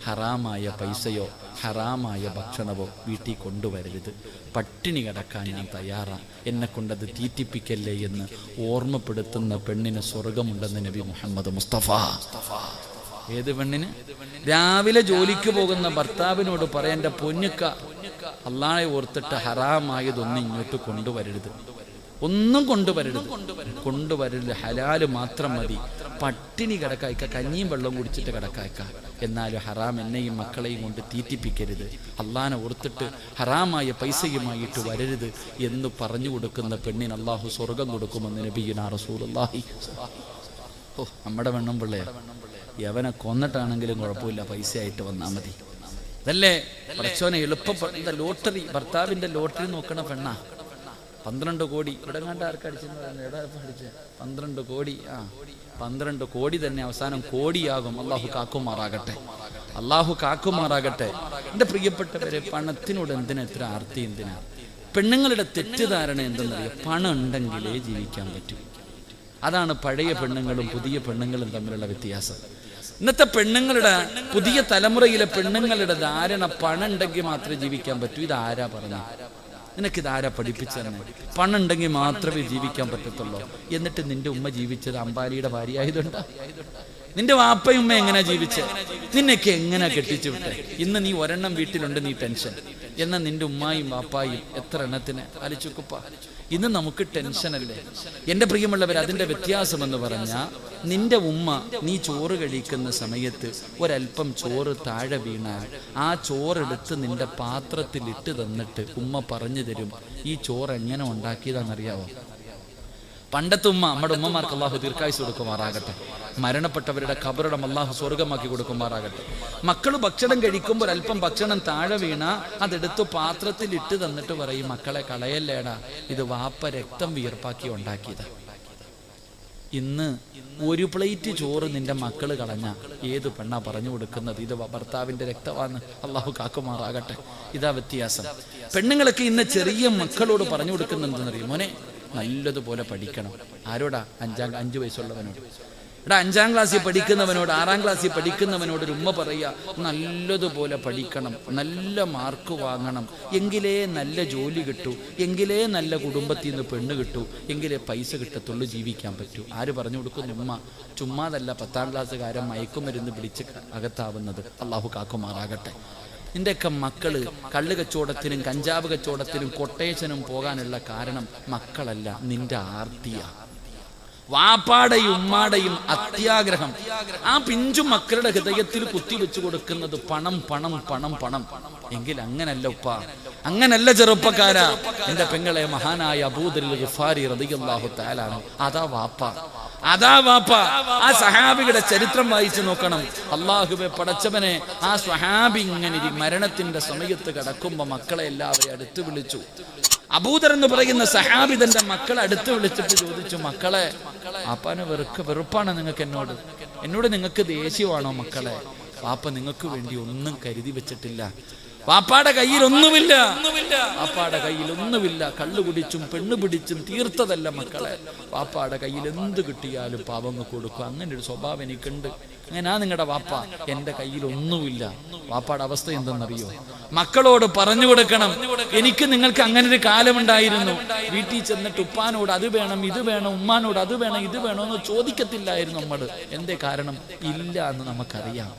ഹറാമായ പൈസയോ ഹറാമായ ഭക്ഷണമോ വീട്ടിൽ കൊണ്ടുവരരുത്. പട്ടിണി കിടക്കാൻ ഞാൻ തയ്യാറാണ്, എന്നെ കൊണ്ടത് തീറ്റിപ്പിക്കല്ലേ എന്ന് ഓർമ്മപ്പെടുത്തുന്ന പെണ്ണിന് സ്വർഗമുണ്ടെന്ന് നബി മുഹമ്മദ് മുസ്തഫ. ഏത് പെണ്ണിന്? രാവിലെ ജോലിക്ക് പോകുന്ന ഭർത്താവിനോട് പറയാൻ, എൻ്റെ പൊന്നുക്ക, അള്ളാഹെ ഓർത്തിട്ട് ഹറാമായതൊന്നും ഇങ്ങോട്ട് കൊണ്ടുവരരുത്, ഒന്നും കൊണ്ടുവരരുത്, ഹലാല് മാത്രം മതി. പട്ടിണി കിടക്കായ്ക്ക, കഞ്ഞിയും വെള്ളവും കുടിച്ചിട്ട് കിടക്കായ്ക്ക, എന്നാലും ഹറാം എന്നെയും മക്കളെയും കൊണ്ട് തീറ്റിപ്പിക്കരുത്, അള്ളാഹനെ ഓർത്തിട്ട് ഹറാമായ പൈസയുമായിട്ട് വരരുത് എന്ന് പറഞ്ഞു കൊടുക്കുന്ന പെണ്ണിന് അള്ളാഹു സ്വർഗം കൊടുക്കുമെന്ന് നബിയുനാ റസൂലുള്ളാഹി. ഓ, നമ്മുടെ വെണ്ണം പിള്ളേ, യവനെ കൊന്നിട്ടാണെങ്കിലും കുഴപ്പമില്ല, പൈസ ആയിട്ട് വന്നാൽ മതി. അതല്ലേ പടച്ചോനെ എളുപ്പപ്പെട്ട ലോട്ടറി, ഭർത്താവിന്റെ ലോട്ടറി നോക്കണ പെണ്ണാ. 12 കോടി ഇവിടെ കണ്ട ആർക്കടിച്ചെന്ന് പറയുന്നത്, എവിടെ അടിച്ചേ? 12 കോടി. 12 കോടി തന്നെ അവസാനം കോടിയാകും. അള്ളാഹു കാക്കുമാറാകട്ടെ. എൻ്റെ പ്രിയപ്പെട്ടവരെ, പണത്തിനോട് എന്തിനാ ഇത്ര ആർത്തി? എന്തിനാ? പെണ്ണുങ്ങളുടെ തെറ്റിദ്ധാരണ എന്തെന്നറിയാം, പണം ഉണ്ടെങ്കിലേ ജീവിക്കാൻ പറ്റൂ. അതാണ് പഴയ പെണ്ണുങ്ങളും പുതിയ പെണ്ണുങ്ങളും തമ്മിലുള്ള വ്യത്യാസം. ഇന്നത്തെ പെണ്ണുങ്ങളുടെ, പുതിയ തലമുറയിലെ പെണ്ണുങ്ങളുടെ ധാരണ പണം ഉണ്ടെങ്കിൽ മാത്രമേ ജീവിക്കാൻ പറ്റൂ. ഇതാരാ പറഞ്ഞ? നിനക്കിതാരാ പഠിപ്പിച്ചെന്നെ? പണം ഉണ്ടെങ്കിൽ മാത്രമേ ജീവിക്കാൻ പറ്റത്തുള്ളൂ. എന്നിട്ട് നിന്റെ ഉമ്മ ജീവിച്ചത് അംബാനിയുടെ ഭാര്യ ആയതുകൊണ്ടാ? നിന്റെ വാപ്പയും ഉമ്മ എങ്ങനെ ജീവിച്ചേ? നിന്നൊക്കെ എങ്ങനെ കെട്ടിച്ചു വിട്ടെ? ഇന്ന് നീ ഒരെണ്ണം വീട്ടിലുണ്ട്, നീ ടെൻഷൻ. എന്നാൽ നിന്റെ ഉമ്മായും വാപ്പായും എത്ര എണ്ണത്തിന് അലിച്ചുക്കുപ്പ? ഇന്ന് നമുക്ക് ടെൻഷനല്ലേ? എൻ്റെ പ്രിയമുള്ളവർ, അതിൻ്റെ വ്യത്യാസം എന്ന് പറഞ്ഞാൽ, നിന്റെ ഉമ്മ നീ ചോറ് കഴിക്കുന്ന സമയത്ത് ഒരല്പം ചോറ് താഴെ വീണാൽ ആ ചോറെടുത്ത് നിന്റെ പാത്രത്തിൽ ഇട്ട് തന്നിട്ട് ഉമ്മ പറഞ്ഞു തരും, ഈ ചോറ് എങ്ങനെ ഉണ്ടാക്കിയതാണെന്നറിയാവോ? പണ്ടത്തെ ഉമ്മ, നമ്മുടെ ഉമ്മമാർക്ക് അള്ളാഹു ദീർഘായുസ് കൊടുക്കുമാറാകട്ടെ, മരണപ്പെട്ടവരുടെ ഖബറിടം അള്ളാഹു സ്വർഗമാക്കി കൊടുക്കുമാറാകട്ടെ. മക്കൾ ഭക്ഷണം കഴിക്കുമ്പോൾ അല്പം ഭക്ഷണം താഴെ വീണ അതെടുത്ത് പാത്രത്തിൽ ഇട്ട് തന്നിട്ട് പറയും, മക്കളെ കളയല്ലേടാ, ഇത് വാപ്പ രക്തം വിയർപ്പാക്കി ഉണ്ടാക്കിയതാ. ഇന്ന് ഒരു പ്ലേറ്റ് ചോറ് നിന്റെ മക്കള് കളഞ്ഞ ഏത് പെണ്ണാ പറഞ്ഞു കൊടുക്കുന്നത്? ഇത് ഭർത്താവിന്റെ രക്തമാണ്. അള്ളാഹു കാക്കുമാറാകട്ടെ. ഇതാ വ്യത്യാസം. പെണ്ണുങ്ങളൊക്കെ ഇന്ന് ചെറിയ മക്കളോട് പറഞ്ഞു കൊടുക്കുന്നെന്തെന്നറിയും, മോനെ നല്ലതുപോലെ പഠിക്കണം. ആരോടാ? 5 വയസ്സുള്ളവനോട്. എടാ, 5ാം ക്ലാസ്സിൽ പഠിക്കുന്നവനോട്, 6ാം ക്ലാസ്സിൽ പഠിക്കുന്നവനോട് ഒരു ഉമ്മ പറയുക, നല്ലതുപോലെ പഠിക്കണം, നല്ല മാർക്ക് വാങ്ങണം, എങ്കിലേ നല്ല ജോലി കിട്ടൂ, എങ്കിലേ നല്ല കുടുംബത്തിൽ നിന്ന് പെണ്ണ് കിട്ടൂ, എങ്കിലേ പൈസ കിട്ടത്തുള്ളൂ, ജീവിക്കാൻ പറ്റൂ. ആര് പറഞ്ഞു കൊടുക്കുന്നു? ഉമ്മ. ചുമ്മാതല്ല 10ാം ക്ലാസ്സുകാരൻ മയക്കുമരുന്ന് പിടിച്ച് അകത്താവുന്നത്. അള്ളാഹു കാക്കുമാറാകട്ടെ. നിന്റെയൊക്കെ മക്കള് കള്ള് കച്ചവടത്തിനും കഞ്ചാവ് കച്ചവടത്തിനും കൊട്ടേഷനും പോകാനുള്ള കാരണം മക്കളല്ല, നിന്റെ ആർത്തിയ. വാപ്പാടെയും ഉമ്മാടെയും അത്യാഗ്രഹം ആ പിഞ്ചു മക്കളുടെ ഹൃദയത്തിൽ കുത്തിവെച്ചു കൊടുക്കുന്നത് പണം പണം പണം പണം. എങ്കിൽ അങ്ങനല്ല ഉപ്പ, അങ്ങനല്ല ചെറുപ്പക്കാരാ. എന്റെ പെങ്ങളെ, മഹാനായ അബൂദർ ഗിഫാരി റളിയല്ലാഹു തആല അൻഹു, അതാ വാപ്പ. ആ സഹാബിയുടെ ചരിത്രം വായിച്ചു നോക്കണം. അല്ലാഹുവേ പടച്ചവനെ, ആ സ്വഹാബി ഇങ്ങനെ മരണത്തിന്റെ സമയത്ത് കിടക്കുമ്പോ മക്കളെ എല്ലാവരെയും അടുത്ത് വിളിച്ചു. അബൂദർ എന്ന് പറയുന്ന സഹാബി തന്റെ മക്കളെ അടുത്ത് വിളിച്ചിട്ട് ചോദിച്ചു, മക്കളെ, പാപ്പാന് വെറുപ്പാണ് നിങ്ങൾക്ക് എന്നോട് നിങ്ങൾക്ക് ദേഷ്യമാണോ മക്കളെ? പാപ്പ നിങ്ങൾക്ക് വേണ്ടി ഒന്നും കരുതി വെച്ചിട്ടില്ല. പാപ്പാടെ കയ്യിൽ ഒന്നുമില്ല, കള്ളു കുടിച്ചും പെണ്ണു പിടിച്ചും തീർത്തതല്ല മക്കളെ. പാപ്പാടെ കയ്യിൽ എന്ത് കിട്ടിയാലും പാവങ്ങ് കൊടുക്കും. അങ്ങനെ ഒരു സ്വഭാവം എനിക്കുണ്ട്. അങ്ങനാ നിങ്ങളുടെ വാപ്പ. എൻ്റെ കയ്യിൽ ഒന്നുമില്ല. വാപ്പാടെ അവസ്ഥ എന്തെന്നറിയോ? മക്കളോട് പറഞ്ഞു കൊടുക്കണം, എനിക്ക് നിങ്ങൾക്ക് അങ്ങനെ ഒരു കാലമുണ്ടായിരുന്നു. വീട്ടിൽ ചെന്നിട്ട് ഉപ്പാനോട് അത് വേണം ഇത് വേണം, ഉമ്മാനോട് അത് വേണം ഇത് വേണം എന്ന് ചോദിക്കത്തില്ലായിരുന്നു നമ്മൾ. എന്തേ കാരണം? ഇല്ല എന്ന് നമുക്കറിയാം.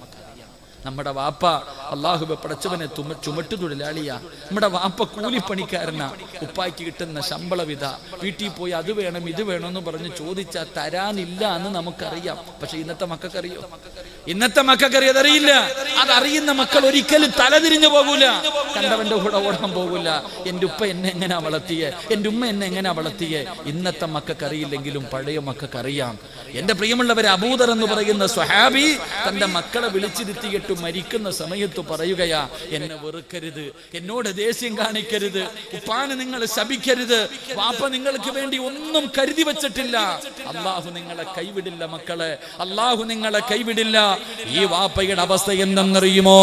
നമ്മുടെ വാപ്പ അല്ലാഹുവേ പടച്ചവനെ ചുമട്ടു തൊഴിലാളിയാ. നമ്മുടെ വാപ്പ കൂലിപ്പണിക്കാരനാ. ഉപ്പായ്ക്ക് കിട്ടുന്ന ശമ്പളവിധ വീട്ടിൽ പോയി അത് വേണം ഇത് വേണമെന്ന് പറഞ്ഞ് ചോദിച്ചാൽ തരാനില്ല എന്ന് നമുക്കറിയാം. പക്ഷെ ഇന്നത്തെ മക്കൾക്കറിയോ? അതറിയില്ല. അതറിയുന്ന മക്കൾ ഒരിക്കലും തലതിരിഞ്ഞു പോകൂല, കണ്ടവന്റെ കൂടെ ഓടാൻ പോകൂല. എൻ്റെ ഉപ്പ എന്നെ എങ്ങനെയാ വളർത്തിയേ, എൻ്റെ ഉമ്മ എന്നെ എങ്ങനെയാ വളർത്തിയേ. ഇന്നത്തെ മക്കൾക്കറിയില്ലെങ്കിലും പഴയ മക്കൾക്കറിയാം. എൻ്റെ പ്രിയമുള്ളവരെ, അബൂദർ എന്ന് പറയുന്ന സ്വഹാബി തന്റെ മക്കളെ വിളിച്ചിരുത്തിയിട്ട് മരിക്കുന്ന സമയത്ത് പറയുകയാ, എന്നെ വെറുക്കരുത്, എന്നോട് ദേഷ്യം കാണിക്കരുത്, ഉപ്പാനെ നിങ്ങൾ ശപിക്കരുത്. വാപ്പ നിങ്ങൾക്ക് വേണ്ടി ഒന്നും കരുതി വെച്ചിട്ടില്ല. അല്ലാഹു നിങ്ങളെ കൈവിടില്ല മക്കളെ, അല്ലാഹു നിങ്ങളെ കൈവിടില്ല. ഈ വാപ്പയുടെ അവസ്ഥ എന്തെന്നറിയുമോ?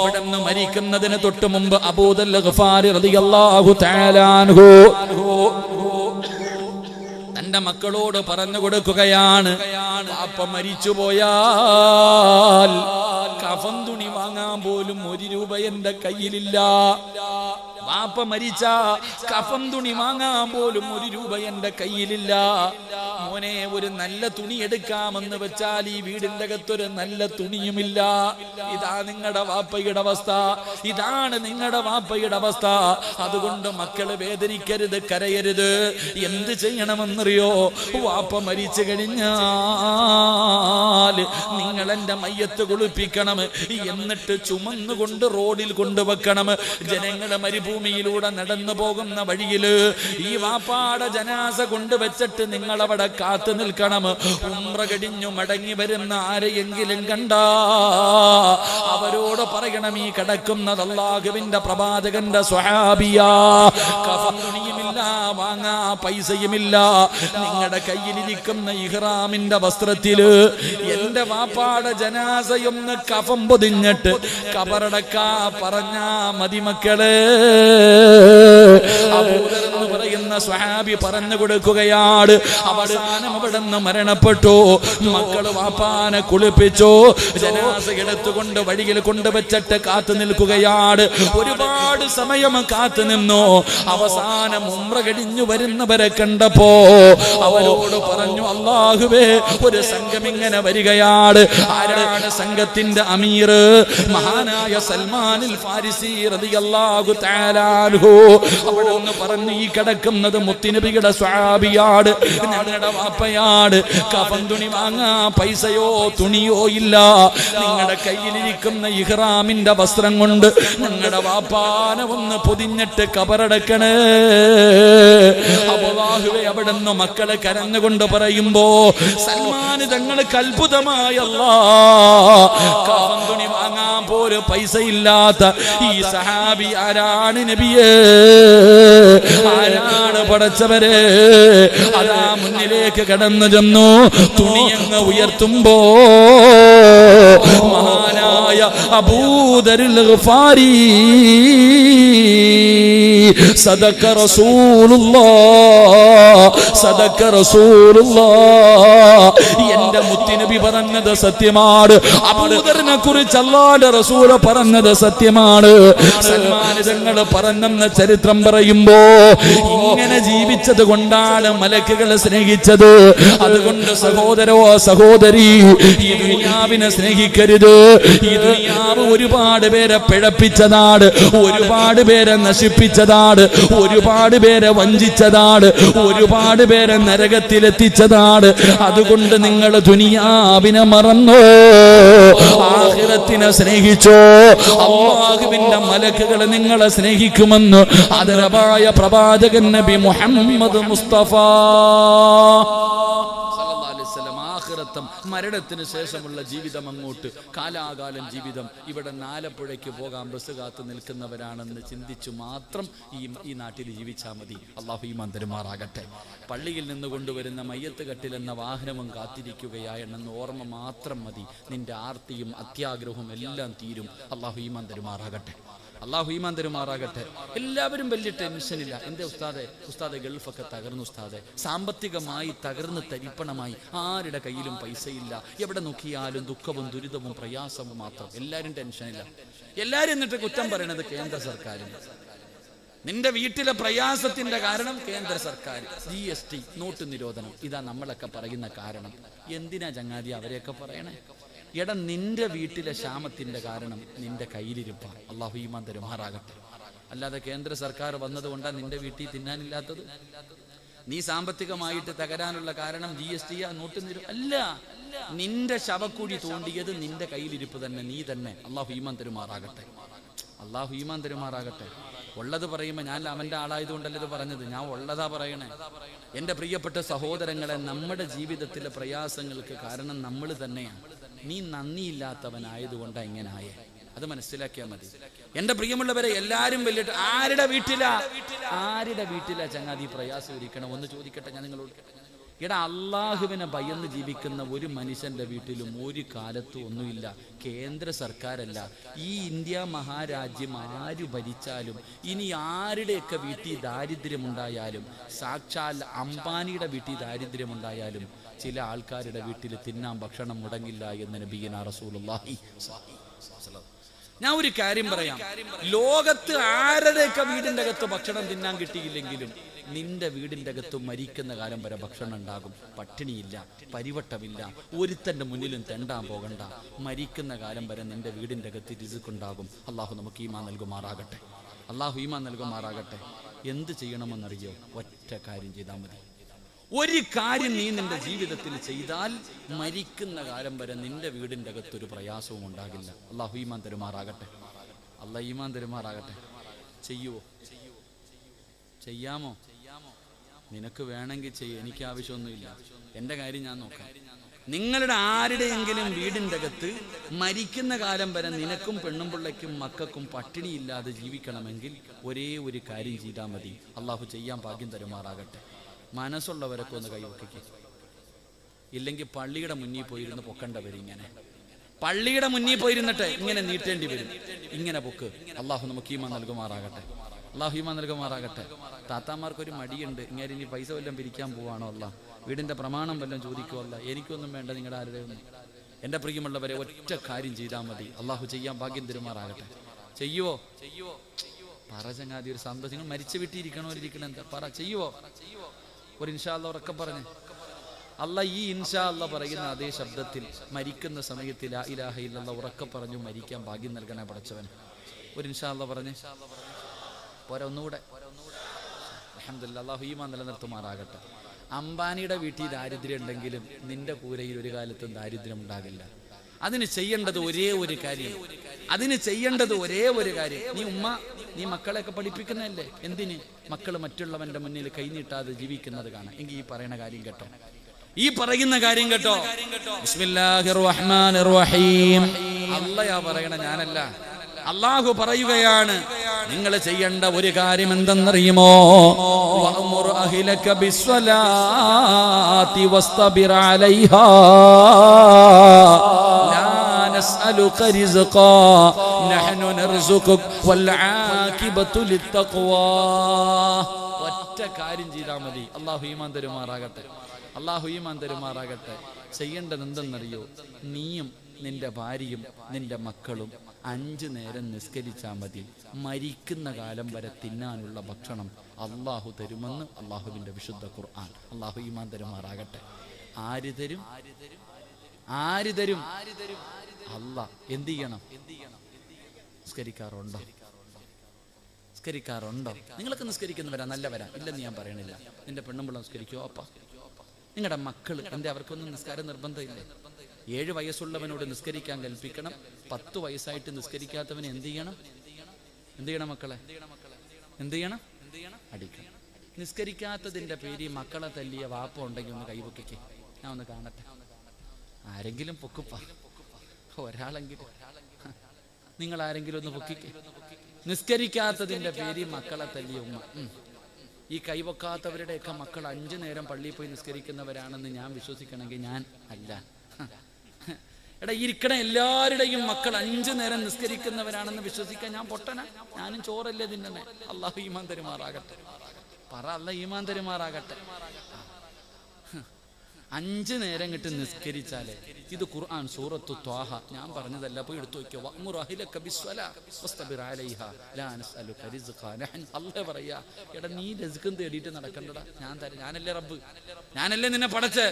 അവിടെ നിന്ന് മരിക്കുന്നതിന് തൊട്ട് മുമ്പ് അബൂദർ ഗിഫാരി റളിയല്ലാഹു തആല അൻഹു തന്റെ മക്കളോട് പറഞ്ഞു കൊടുക്കുകയാണ്, വാപ്പ മരിച്ചു പോയാൽ കഫൻ തുണി തുണി വാങ്ങാൻ പോലും 1 രൂപ എന്റെ കയ്യിലില്ല. വാപ്പ മരിച്ച കഫൻ തുണി വാങ്ങാൻ പോലും 1 രൂപ എന്റെ കയ്യിലില്ല. മോനെ, ഒരു നല്ല തുണി എടുക്കാമെന്ന് വെച്ചാൽ ഈ വീടിന്റെ അകത്തൊരു നല്ല തുണിയുമില്ല. ഇതാ നിങ്ങളുടെ വാപ്പയുടെ അവസ്ഥ, ഇതാണ് നിങ്ങളുടെ വാപ്പയുടെ അവസ്ഥ. അതുകൊണ്ട് മക്കള് വേദനിക്കരുത്, കരയരുത്. എന്ത് ചെയ്യണമെന്നറിയോ? വാപ്പ മരിച്ചു കഴിഞ്ഞാൽ നിങ്ങൾ എന്റെ മയ്യത്ത് കുളിപ്പിക്കണം, എന്നിട്ട് ചുമന്നുകൊണ്ട് റോഡിൽ കൊണ്ടുവെക്കണം. ജനങ്ങള് മരുഭൂമിയിലൂടെ നടന്നു പോകുന്ന വഴിയില് ഈ വാപ്പാടെ ജനാസ കൊണ്ടുവച്ചിട്ട് നിങ്ങൾ അവിടെ കാത്തു നിൽക്കണം. ഉംറ കഴിഞ്ഞു മടങ്ങി വരുന്ന ആരെയെങ്കിലും കണ്ടാ അവരോട് പറയണം, ഈ കിടക്കുന്നത് അല്ലാഹുവിന്റെ പ്രവാചകന്റെ സ്വഹാബിയാ. കഫൻ തുണിയുമില്ല, വാങ്ങാ പൈസയുമില്ല. നിങ്ങളുടെ കയ്യിലിരിക്കുന്ന ഇഹ്റാമിന്റെ വസ്ത്രത്തില് എന്റെ വാപ്പാടെ ജനാസയൊന്ന് കഫം പൊതിഞ്ഞിട്ട് കബറടക്കാ പറഞ്ഞാ മതി മക്കളെ. അബൂദർ എന്ന് പറയുന്ന സ്വഹാബി പറഞ്ഞു കൊടുക്കുകയാണ്. അവസാനം അവിടെ നിന്ന് മരണപ്പെട്ടു. മക്കള് വാപ്പാനെ കുളിപ്പിച്ചു, ജനാസ എടുത്തുകൊണ്ട് വഴിയിൽ കൊണ്ടുവച്ചിട്ട് കാത്തു നിൽക്കുകയാണ്. ഒരുപാട് സമയം കാത്തു നിന്നു. അവസാനം ഉംറ കഴിഞ്ഞു വരുന്നവരെ കണ്ടപ്പോ അവരോട് പറഞ്ഞു, അല്ലാഹുവേ, ഒരു സംഘം ഇങ്ങനെ വരികയാണ്. ആരാണ് സംഘത്തിന്റെ അമീർ? മഹാനായ സൽമാനുൽ ഫാരിസി റളിയല്ലാഹു തആല അൻഹു. അവിടെ ഒന്ന് പറഞ്ഞു, ഈ കിടക്കുന്നത് മുത്തുനബിയുടെ സ്വഹാബിയാണ്, ഞങ്ങളുടെ വാപ്പയാണ്. കഫൻ തുണി വാങ്ങാ പൈസയോ തുണിയോ ഇല്ല. നിങ്ങളുടെ കയ്യിലിരിക്കുന്ന ഇഹ്റാമിന്റെ വസ്ത്രം കൊണ്ട് ഞങ്ങളുടെ വാപ്പാനെ ഒന്ന് പൊതിഞ്ഞിട്ട് കബറടക്കണേ. അല്ലാഹുവേ, അവിടെ നിന്ന് മക്കളെ കരഞ്ഞുകൊണ്ട് പറയുമ്പോ സൽമാൻ തങ്ങൾക്ക് അത്ഭുതമായ കഫൻ തുണി വാങ്ങാൻ പോലും പൈസ ഇല്ലാത്ത ഈ സഹാബി ആരാണ് നബിയേ? ആരാണ് പടച്ചവരെ? അതാ മുന്നിലേക്ക് കടന്നു ചെന്നു. തുണിയങ്ങ് ഉയർത്തുമ്പോ മഹാനായ അബൂദറുൽ ഗഫാരി സദഖ റസൂലുള്ളാഹ്, സദഖ റസൂലുള്ളാഹ്. എന്റെ മുത്തുനബി പറഞ്ഞത് സത്യമാണ്. അബൂദറിനെ കുറിച്ച് അല്ലാഹുവിന്റെ റസൂൽ പറഞ്ഞത് സത്യമാണ്. സൽമാൻ തങ്ങൾ പറഞ്ഞെന്ന ചരിത്രം പറയുമ്പോ ഇങ്ങനെ ജീവിച്ചത് കൊണ്ടാണ് മലക്കുകളെ സ്നേഹിച്ചത്. അതുകൊണ്ട് സഹോദരോ സഹോദരി, ഈ ദുനിയാവിനെ സ്നേഹിക്കരുത്. ഈ ദുനിയാവ് ഒരുപാട് പേരെ പിഴപ്പിച്ചതാണ്, ഒരുപാട് പേരെ നശിപ്പിച്ചതാണ്, ഒരുപാട് പേരെ വഞ്ചിച്ചതാണ്, ഒരുപാട് പേരെ നരകത്തിലെത്തിച്ചതാണ്. അതുകൊണ്ട് നിങ്ങൾ ദുനിയാവിനെ മറന്നോ, ആഖിറത്തിനെ സ്നേഹിച്ചോ. അല്ലാഹുവിന്റെ മലക്കുകൾ നിങ്ങളെ സ്നേഹിക്കുമെന്ന് ആദരവായ പ്രവാചകൻ നബി മുഹമ്മദ് മുസ്തഫ മരണത്തിന് ശേഷമുള്ള ജീവിതം അങ്ങോട്ട് കാലാകാലം ജീവിതം. ഇവിടെ ആലപ്പുഴയ്ക്ക് പോകാൻ ബസ് കാത്ത് നിൽക്കുന്നവരാണെന്ന് ചിന്തിച്ചു മാത്രം ഈ നാട്ടിൽ ജീവിച്ചാൽ മതി. അല്ലാഹു ഈമാൻ തരുമാറാകട്ടെ. പള്ളിയിൽ നിന്ന് കൊണ്ടുവരുന്ന മയ്യത്ത് കട്ടിൽ എന്ന വാഹനവും കാത്തിരിക്കുകയാണെന്ന് ഓർമ്മ മാത്രം മതി. നിന്റെ ആർത്തിയും അത്യാഗ്രഹവും എല്ലാം തീരും. അല്ലാഹു ഈമാൻ തരുമാറാകട്ടെ. അല്ലാഹു ഈമാൻ തരുമാറാകട്ടെ. എല്ലാവരും വലിയ ടെൻഷനില്ല. എന്റെ ഉസ്താദെ ഗൾഫൊക്കെ തകർന്നു ഉസ്താദെ, സാമ്പത്തികമായി തകർന്ന് തരിപ്പണമായി, ആരുടെ കയ്യിലും പൈസയില്ല, എവിടെ നോക്കിയാലും ദുഃഖവും ദുരിതവും പ്രയാസവും മാത്രം. എല്ലാവരും ടെൻഷനില്ല. എല്ലാവരും എന്നിട്ട് കുറ്റം പറയണത് കേന്ദ്ര സർക്കാരിന്. നിന്റെ വീട്ടിലെ പ്രയാസത്തിന്റെ കാരണം കേന്ദ്ര സർക്കാർ, GST, നോട്ട് നിരോധനം, ഇതാ നമ്മളൊക്കെ പറയുന്ന കാരണം. എന്തിനാ ചങ്ങാതി അവരെയൊക്കെ പറയണേ? എടാ, നിന്റെ വീട്ടിലെ ക്ഷാമത്തിന്റെ കാരണം നിന്റെ കയ്യിലിരിപ്പാണ്. അല്ലാഹു ഈമാൻ തരുമാറാകട്ടെ. അല്ലാതെ കേന്ദ്ര സർക്കാർ വന്നതുകൊണ്ടാണ് നിന്റെ വീട്ടിൽ തിന്നാനില്ലാത്തത്. നീ സാമ്പത്തികമായിട്ട് തകരാനുള്ള കാരണം GST നോട്ട് നിരോധനം അല്ല. നിന്റെ ശവക്കുഴി തോണ്ടിയത് നിന്റെ കയ്യിലിരിപ്പ് തന്നെ, നീ തന്നെ. അല്ലാഹു ഈമാൻ തരുമാറാകട്ടെ. അല്ലാഹു ഈമാൻ തരുമാറാകട്ടെ. ഉള്ളത് പറയുമ്പോൾ ഞാൻ അവന്റെ ആളായതുകൊണ്ടല്ല ഇത് പറഞ്ഞത്, ഞാൻ ഉള്ളതാ പറയണേ. എൻ്റെ പ്രിയപ്പെട്ട സഹോദരങ്ങളെ, നമ്മുടെ ജീവിതത്തിലെ പ്രയാസങ്ങൾക്ക് കാരണം നമ്മൾ തന്നെയാണ്. നീ നന്ദിയില്ലാത്തവനായതുകൊണ്ടാണ് ഇങ്ങനെ ആയേ. അത് മനസ്സിലാക്കിയാൽ മതി. എൻ്റെ പ്രിയമുള്ളവരെ, എല്ലാവരും വലിയ ആരുടെ വീട്ടിലാ ചങ്ങാതി പ്രയാസം ഇരിക്കണം? ഒന്ന് ചോദിക്കട്ടെ ഞാൻ നിങ്ങളോട്. എടാ, അള്ളാഹുവിനെ ഭയന്ന് ജീവിക്കുന്ന ഒരു മനുഷ്യന്റെ വീട്ടിലും ഒരു കാലത്തും ഒന്നുമില്ല. കേന്ദ്ര സർക്കാരല്ല, ഈ ഇന്ത്യ മഹാരാജ്യം ആര് ഭരിച്ചാലും, ഇനി ആരുടെയൊക്കെ വീട്ടിൽ ദാരിദ്ര്യമുണ്ടായാലും, സാക്ഷാൽ അംബാനിയുടെ വീട്ടിൽ ദാരിദ്ര്യമുണ്ടായാലും, ചില ആൾക്കാരുടെ വീട്ടിൽ തിന്നാൻ ഭക്ഷണം മുടങ്ങില്ല എന്ന് നബിയുനാ റസൂലുള്ളാഹി. ഞാൻ ഒരു കാര്യം പറയാം, ലോകത്ത് ആരുടെയൊക്കെ വീടിന്റെ അകത്ത് ഭക്ഷണം തിന്നാൻ കിട്ടിയില്ലെങ്കിലും നിന്റെ വീടിന്റെ അകത്ത് മരിക്കുന്ന കാലം വരെ ഭക്ഷണം ഉണ്ടാകും. പട്ടിണിയില്ല, പരിവട്ടമില്ല, ഒരുത്തന്റെ മുന്നിലും തെണ്ടാൻ പോകണ്ട. മരിക്കുന്ന കാലം വരെ നിന്റെ വീടിന്റെ അകത്ത് റിസ്ക്കുണ്ടാകും. അള്ളാഹു നമുക്ക് ഈമാൻ നൽകുമാറാകട്ടെ. അള്ളാഹു ഈമാൻ നൽകുമാറാകട്ടെ. എന്ത് ചെയ്യണമെന്നറിയോ? ഒറ്റ കാര്യം ചെയ്താൽ മതി. ഒരു കാര്യം നീ നിന്റെ ജീവിതത്തിൽ ചെയ്താൽ മരിക്കുന്ന കാലം വരെ നിന്റെ വീടിന്റെ അകത്തൊരു പ്രയാസവും ഉണ്ടാകില്ല. അള്ളാഹു ഈമാൻ തരുമാറാകട്ടെ. അള്ളാഹ് ഈമാൻ തരുമാറാകട്ടെ. ചെയ്യുവോ? ചെയ്യാമോ? നിനക്ക് വേണമെങ്കിൽ ചെയ്യും, എനിക്ക് ആവശ്യമൊന്നുമില്ല. എൻ്റെ കാര്യം ഞാൻ നോക്കാം. നിങ്ങളുടെ ആരുടെയെങ്കിലും വീടിൻ്റെ അകത്ത് മരിക്കുന്ന കാലം വരെ നിനക്കും പെണ്ണും പിള്ളയ്ക്കും മക്കൾക്കും പട്ടിണിയില്ലാതെ ജീവിക്കണമെങ്കിൽ ഒരേ ഒരു കാര്യം ചെയ്താൽ മതി. അള്ളാഹു ചെയ്യാൻ ഭാഗ്യം തരുമാറാകട്ടെ. മനസ്സുള്ളവരൊക്കെ ഒന്ന് കൈവയ്ക്കുക. ഇല്ലെങ്കിൽ പള്ളിയുടെ മുന്നിൽ പോയിരുന്ന് പൊക്കണ്ടവരും. ഇങ്ങനെ പള്ളിയുടെ മുന്നിൽ പോയിരുന്നിട്ട് ഇങ്ങനെ നീട്ടേണ്ടി വരും. ഇങ്ങനെ പൊക്ക്. അള്ളാഹു നമുക്ക് ഈമാൻ നൽകുമാറാകട്ടെ. അള്ളാഹു ഈമാൻ നൽകുമാറാകട്ടെ. താത്താമാർക്കൊരു മടിയുണ്ട്, ഇങ്ങനെ ഇനി പൈസ വല്ലതും പിരിക്കാൻ പോവാണോ? അല്ല, വീടിന്റെ പ്രമാണം വല്ലതും ചോദിക്കുമല്ല. എനിക്കൊന്നും വേണ്ട നിങ്ങളുടെ ആരുടെയൊന്നും. എൻ്റെ പ്രിയമുള്ളവരെ, ഒറ്റ കാര്യം ചെയ്താൽ മതി. അള്ളാഹു ചെയ്യാൻ ഭാഗ്യം തരുമാറാകട്ടെ. ചെയ്യുവോ? പറ ചങ്ങാതി, ഒരു സന്തോഷം. നിങ്ങൾ മരിച്ചു വിട്ടിരിക്കണോ ഇരിക്കണം? എന്താ പറ, ചെയ്യുവോ? ഒരു ഇൻഷാ അല്ലാഹ് ഉറക്കെ പറഞ്ഞേ. അല്ല, ഈ ഇൻഷാ അല്ലാഹ് പറയുന്ന അതേ ശബ്ദത്തിൽ മരിക്കുന്ന സമയത്ത് ലാ ഇലാഹ ഇല്ലല്ലാഹ് ഉറക്കെ പറഞ്ഞു മരിക്കാൻ ഭാഗ്യം നൽകണേ പടച്ചവൻ. ഒരു ഇൻഷാ അല്ലാഹ് പറഞ്ഞേ. പോരാ, ഒന്നുകൂടെ. അൽഹംദുലില്ലാഹ്. അല്ലാഹു ഈമാൻ നിലനിർത്തുമാറാകട്ടെ. അംബാനിയുടെ വീട്ടിൽ ദാരിദ്ര്യം ഉണ്ടെങ്കിലും നിന്റെ കൂരയിൽ ഒരു കാലത്തും ദാരിദ്ര്യം ഉണ്ടാകില്ല. അതിന് ചെയ്യേണ്ടത് ഒരേ ഒരു കാര്യം. നീ മക്കളെയൊക്കെ പഠിപ്പിക്കുന്നതല്ലേ? എന്തിന്? മക്കൾ മറ്റുള്ളവന്റെ മുന്നിൽ കൈനീട്ടാതെ ജീവിക്കുന്നത് കാണാം. എങ്കിൽ ഈ പറയുന്ന കാര്യം കേട്ടോ. ബിസ്മില്ലാഹിർ റഹ്മാനിർ റഹീം. അല്ലാഹ് പറയണ, ഞാനല്ല. അല്ലാഹു പറയുകയാണ്, നിങ്ങൾ ചെയ്യേണ്ട ഒരു കാര്യം എന്തെന്നറിയുമോ? വഅ്മുർ അഹ്ലക ബിസ്സലാത്തി വസ്തബിർ അലൈഹാ ലാ നസ്അലുക റിസ്ഖാ നഹ്നു നർസുകുക വൽ ആകിബതു ലിത്തഖ്വാ. ഒറ്റ കാര്യം ചെയ്താൽ മതി. അല്ലാഹു ഈമാൻ തരുമാറാകട്ടെ. ചെയ്യേണ്ടത് എന്തെന്നറിയോ? നീയും നിന്റെ ഭാര്യയും നിന്റെ മക്കളും 5 നേരം നിസ്കരിച്ചാൽ മതി. മരിക്കുന്ന കാലം വരെ തിന്നാനുള്ള ഭക്ഷണം അള്ളാഹു തരുമെന്ന് അള്ളാഹുവിന്റെ വിശുദ്ധ ഖുർആൻ. അള്ളാഹു ഈമാൻ തരുമാറാകട്ടെ. ആര് തരും? അല്ലാഹ്. എന്ത് ചെയ്യണം? നിസ്കരിക്കാറുണ്ടോ? നിങ്ങളൊക്കെ നിസ്കരിക്കുന്നവരാ, നല്ലവരാ, ഇല്ലെന്ന് ഞാൻ പറയണില്ല. നിന്റെ പെണ്ണുമ്പിള്ള നിസ്കരിക്കോ? അപ്പ നിങ്ങളുടെ മക്കൾ എന്തേ? അവർക്കൊന്നും നിസ്കാരം നിർബന്ധമില്ലേ? 7 വയസ്സുള്ളവനോട് നിസ്കരിക്കാൻ കൽപ്പിക്കണം. 10 വയസ്സായിട്ട് നിസ്കരിക്കാത്തവന് എന്ത് ചെയ്യണം മക്കളെ? എന്ത് ചെയ്യണം? അടിക്കണം. നിസ്കരിക്കാത്തതിന്റെ പേരിൽ മക്കളെ തല്ലിയ വാപ്പ ഉണ്ടെങ്കിൽ ഒന്ന് കൈവക്കിക്കേ, ഞാൻ ഒന്ന് കാണട്ടെ. ആരെങ്കിലും പൊക്കുപ്പ, ഒരാളെങ്കിലും. നിങ്ങൾ ആരെങ്കിലും ഒന്ന് പൊക്കിക്കേ. നിസ്കരിക്കാത്തതിന്റെ പേരിൽ മക്കളെ തല്ലിയ ഉമ്മ. ഈ കൈവക്കാത്തവരുടെയൊക്കെ മക്കൾ 5 നേരം പള്ളിയിൽ പോയി നിസ്കരിക്കുന്നവരാണെന്ന് ഞാൻ വിശ്വസിക്കണമെങ്കിൽ ഞാൻ അല്ല. എടാ, ഇരിക്കണ എല്ലാവരുടെയും മക്കൾ 5 നേരം നിസ്കരിക്കുന്നവരാണെന്ന് വിശ്വസിക്കാൻ ഞാൻ പൊട്ടന? ഞാനും ചോറല്ലേ തിന്നണേ? അല്ലാഹു ഈമാൻ തരുമാറാകട്ടെ. പറ, അല്ലാഹു ഈമാൻ തരുമാറാകട്ടെ. 5 നേരം കിട്ടി നിസ്കരിച്ചാലേ. ഇത് ഖുർആൻ സൂറത്തു ത്വാഹ. ഞാൻ പറഞ്ഞതല്ല, പോയി എടുത്തു നോക്കിയോ. വഅ്മുർ അഹ്ലക ബിസ്സലാത്തി വസ്തബിർ അലൈഹാ ലാ നസ്അലുക റിസ്ഖാ നഹ്നു. അല്ലാഹു പറയാ, എടാ നീ റിസ്ഖും തേടിയിട്ട് നടക്കണ്ടടാ, ഞാൻ തരാം. ഞാനല്ലേ റബ്ബ്, ഞാനല്ലേ നിന്നെ പടച്ചേ.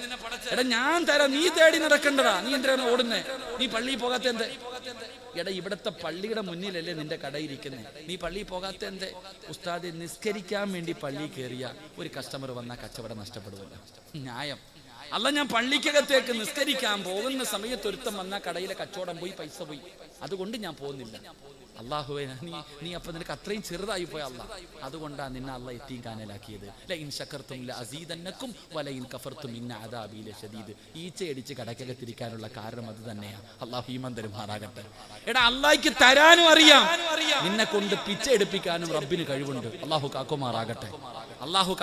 എടാ ഞാൻ തരാം, നീ തേടി നടക്കണ്ടടാ. നീ എന്തിനാണ് ഓടുന്നേ? നീ പള്ളിയിൽ പോകാത്ത എന്തേ? എടാ, ഇവിടത്തെ പള്ളിയുടെ മുന്നിലല്ലേ നിന്റെ കടയിരിക്കുന്നേ? നീ പള്ളിയിൽ പോകാത്ത എന്തേ? ഉസ്താദെ, നിസ്കരിക്കാൻ വേണ്ടി പള്ളിയിൽ കയറിയ ഒരു കസ്റ്റമർ വന്നാൽ കച്ചവടം നഷ്ടപ്പെടുമല്ലോ. ന്യായം അല്ല. ഞാൻ പള്ളിക്കകത്തേക്ക് നിസ്കരിക്കാൻ പോകുന്ന സമയത്ത് ഒരുത്തം വന്നാൽ കടയിലെ കച്ചവടം പോയി, പൈസ പോയി, അതുകൊണ്ട് ഞാൻ പോകുന്നില്ല. അള്ളാഹുവേ, നീ അപ്പൊ നിനക്ക് അത്രയും ചെറുതായി പോയ അല്ലാ, അതുകൊണ്ടാണ് നിന്നെ അള്ളാഹ് യതീം കാനലാക്കിയത്. ലഇൻ ശകർതും ലഅസീദന്നകും വലഇൻ കഫർതും ഇന്ന അദാബി ലശദീദ്. ഈച്ചയടിച്ച് കടക്കകത്തിരിക്കാനുള്ള കാരണം അത് തന്നെയാണ്. അള്ളാഹു ഈമാൻ തരുമാറാകട്ടെ. എടാ, അള്ളാഹ്ക്ക് തരാനും അറിയാം, നിന്നെ കൊണ്ട് പിച്ച എടുപ്പിക്കാനും റബ്ബിന് കഴിവുണ്ട്. അള്ളാഹു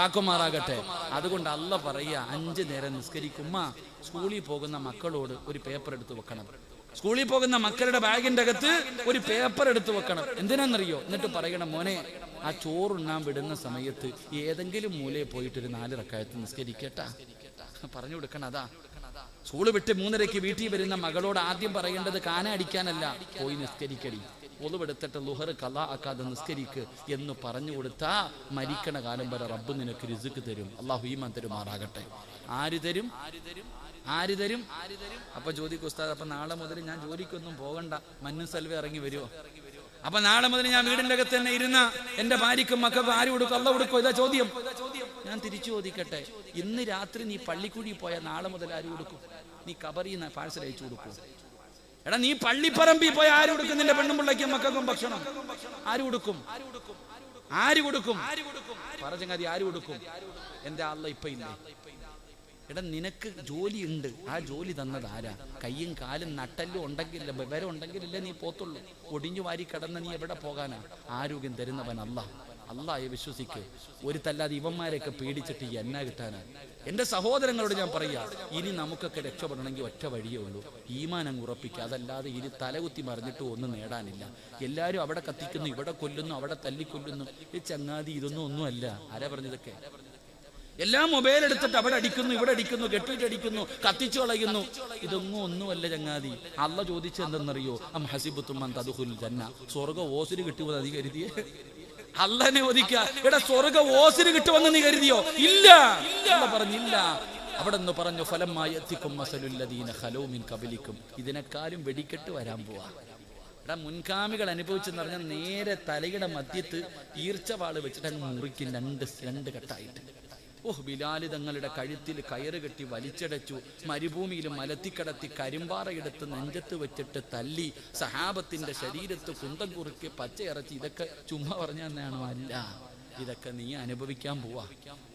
കാക്കുമാറാകട്ടെ. അതുകൊണ്ട് അള്ളാഹ് പറയുക, 5 നേരം നിസ്കരിക്കുമ്മ. സ്കൂളിൽ പോകുന്ന മക്കളോട് ഒരു പേപ്പർ എടുത്ത് വെക്കണം. സ്കൂളിൽ പോകുന്ന മക്കളുടെ ബാഗിന്റെ അകത്ത് ഒരു പേപ്പർ എടുത്ത് വെക്കണം. എന്തിനാണെന്നറിയോ? എന്നിട്ട് പറയണം, മോനെ, ആ ചോറുണ്ണാൻ വിടുന്ന സമയത്ത് ഏതെങ്കിലും മൂലയിൽ പോയിട്ടൊരു 4 റക്അത്ത് നിസ്കരിക്കട്ടാ. പറഞ്ഞു കൊടുക്കണം. അതാ സ്കൂള് വിട്ട് 3:30 വീട്ടിൽ വരുന്ന മകളോട് ആദ്യം പറയേണ്ടത് കാന അടിക്കാനല്ല, പോയി നിസ്കരിക്കടി. ഒളിവെടുത്തിട്ട് ലുഹർ ഖളാ ആക്കാതെ നിസ്കരിക്ക് എന്ന് പറഞ്ഞു കൊടുത്താ മരിക്കണ കാലം വരെ റബ്ബ് നിനക്ക് റിസ്ക് തരും. അള്ളാഹു ഈമാൻ തരുമാറാകട്ടെ. ആര് തരും? ആര് തരും? അപ്പൊ ചോദിക്കും ഉസ്താദ്, അപ്പൊ നാളെ മുതൽ ഞാൻ ജോലിക്കൊന്നും പോകണ്ട, മഞ്ഞു സൽവ ഇറങ്ങി വരുമോ? അപ്പൊ നാളെ മുതൽ ഞാൻ വീടിന്റെ അകത്ത് തന്നെ ഇരുന്ന എന്റെ ഭാര്യക്കും മക്കൾക്കും ആര് കൊടുക്കും? അള്ള കൊടുക്കും? ഇതാ ചോദ്യം. ഞാൻ തിരിച്ചു ചോദിക്കട്ടെ, ഇന്ന് രാത്രി നീ പള്ളിക്കുഴി പോയാൽ നാളെ മുതൽ ആര് കൊടുക്കും? നീ കബറിന്ന് പാഴ്സൽ അയച്ചു കൊടുക്കും? എടാ, നീ പള്ളിപ്പറമ്പിൽ പോയ ആര് കൊടുക്കും? നിന്റെ പെണ്ണും പിള്ളയ്ക്കും മക്കൾക്കും ഭക്ഷണം ആര് കൊടുക്കും? ആര് കൊടുക്കും? പറഞ്ഞങ്ങാതി ആര് കൊടുക്കും? എന്റെ അള്ള ഇപ്പൊ ഇല്ല. എടാ, നിനക്ക് ജോലി ഉണ്ട്, ആ ജോലി തന്നത് ആരാ? കയ്യും കാലും നട്ടല്ലും ഉണ്ടെങ്കില്ല, വിവരം ഉണ്ടെങ്കിലല്ലേ നീ പോത്തുള്ളൂ. ഒടിഞ്ഞു വാരി കിടന്ന് നീ എവിടെ പോകാനാ? ആരോഗ്യം തരുന്നവൻ അല്ലാഹ്. അല്ലാഹയെ വിശ്വസിക്ക്. ഒരു തല്ലാതെ ഇവന്മാരെയൊക്കെ പേടിച്ചിട്ട് എന്നാ കിട്ടാനാ? എന്റെ സഹോദരങ്ങളോട് ഞാൻ പറയാ, ഇനി നമുക്കൊക്കെ രക്ഷപ്പെടണമെങ്കിൽ ഒറ്റ വഴിയേ ഉള്ളൂ, ഈമാൻ അങ്ങ് ഉറപ്പിക്കുക. അതല്ലാതെ ഇനി തലകുത്തി മറിഞ്ഞിട്ട് ഒന്നും നേടാനില്ല. എല്ലാവരും അവിടെ കത്തിക്കുന്നു, ഇവിടെ കൊല്ലുന്നു, അവിടെ തല്ലിക്കൊല്ലുന്നു. ഈ ചങ്ങാതി ഇതൊന്നും ഒന്നുമല്ല. ആരാ പറഞ്ഞതൊക്കെ? എല്ലാം മൊബൈൽ എടുത്തിട്ട് അവിടെ അടിക്കുന്നു, ഇവിടെ അടിക്കുന്നു, കെട്ടിട്ടടിക്കുന്നു, കത്തിച്ചു കളയുന്നു. ഇതൊന്നും ഒന്നുമല്ല ചങ്ങാതി. അള്ള ചോദിച്ചെന്തെന്നറിയോ? അം ഹസിബത്തും അൻ തദ്ഖുലുൽ ജന്ന, സ്വർഗ്ഗ ഓസിന് കിട്ടുമെന്ന് നീ കരുതിയേ? അള്ളനെ ഒതിക്ക. എടാ, സ്വർഗ്ഗ ഓസിന് കിട്ടുമെന്ന് നീ കരുതിയോ? ഇല്ല. അള്ള പറഞ്ഞില്ല. അവിടെ നിന്ന് പറഞ്ഞു ഫലമ്മായത്തിക്കും മസലുല്ലദീന ഖലൂ മിൻ ഖബലിക്കും, ഇതിനെക്കാളും വെടിക്കെട്ട് വരാൻ പോവാ. എടാ, മുൻകാമികൾ അനുഭവിച്ചെന്ന് പറഞ്ഞാൽ നേരെ തലയുടെ മധ്യത്ത് ഈർച്ചവാള് വെച്ചിട്ട് അങ്ങ് മുറിക്കും, രണ്ട് കെട്ടായിട്ട്. ബിലാല് തങ്ങളുടെ കഴുത്തിൽ കയറ് കെട്ടി വലിച്ചടച്ചു, മരുഭൂമിയിൽ മലത്തിക്കടത്തി കരിമ്പാറയെടുത്ത് നെഞ്ചത്ത് വെച്ചിട്ട് തല്ലി, സഹാബത്തിന്റെ ശരീരത്ത് കുന്തം കുറുക്കി പച്ചയിറച്ചി. ഇതൊക്കെ ചുമ്മാ പറഞ്ഞു തന്നെയാണോ? അല്ല, ഇതൊക്കെ നീ അനുഭവിക്കാൻ പോവാ.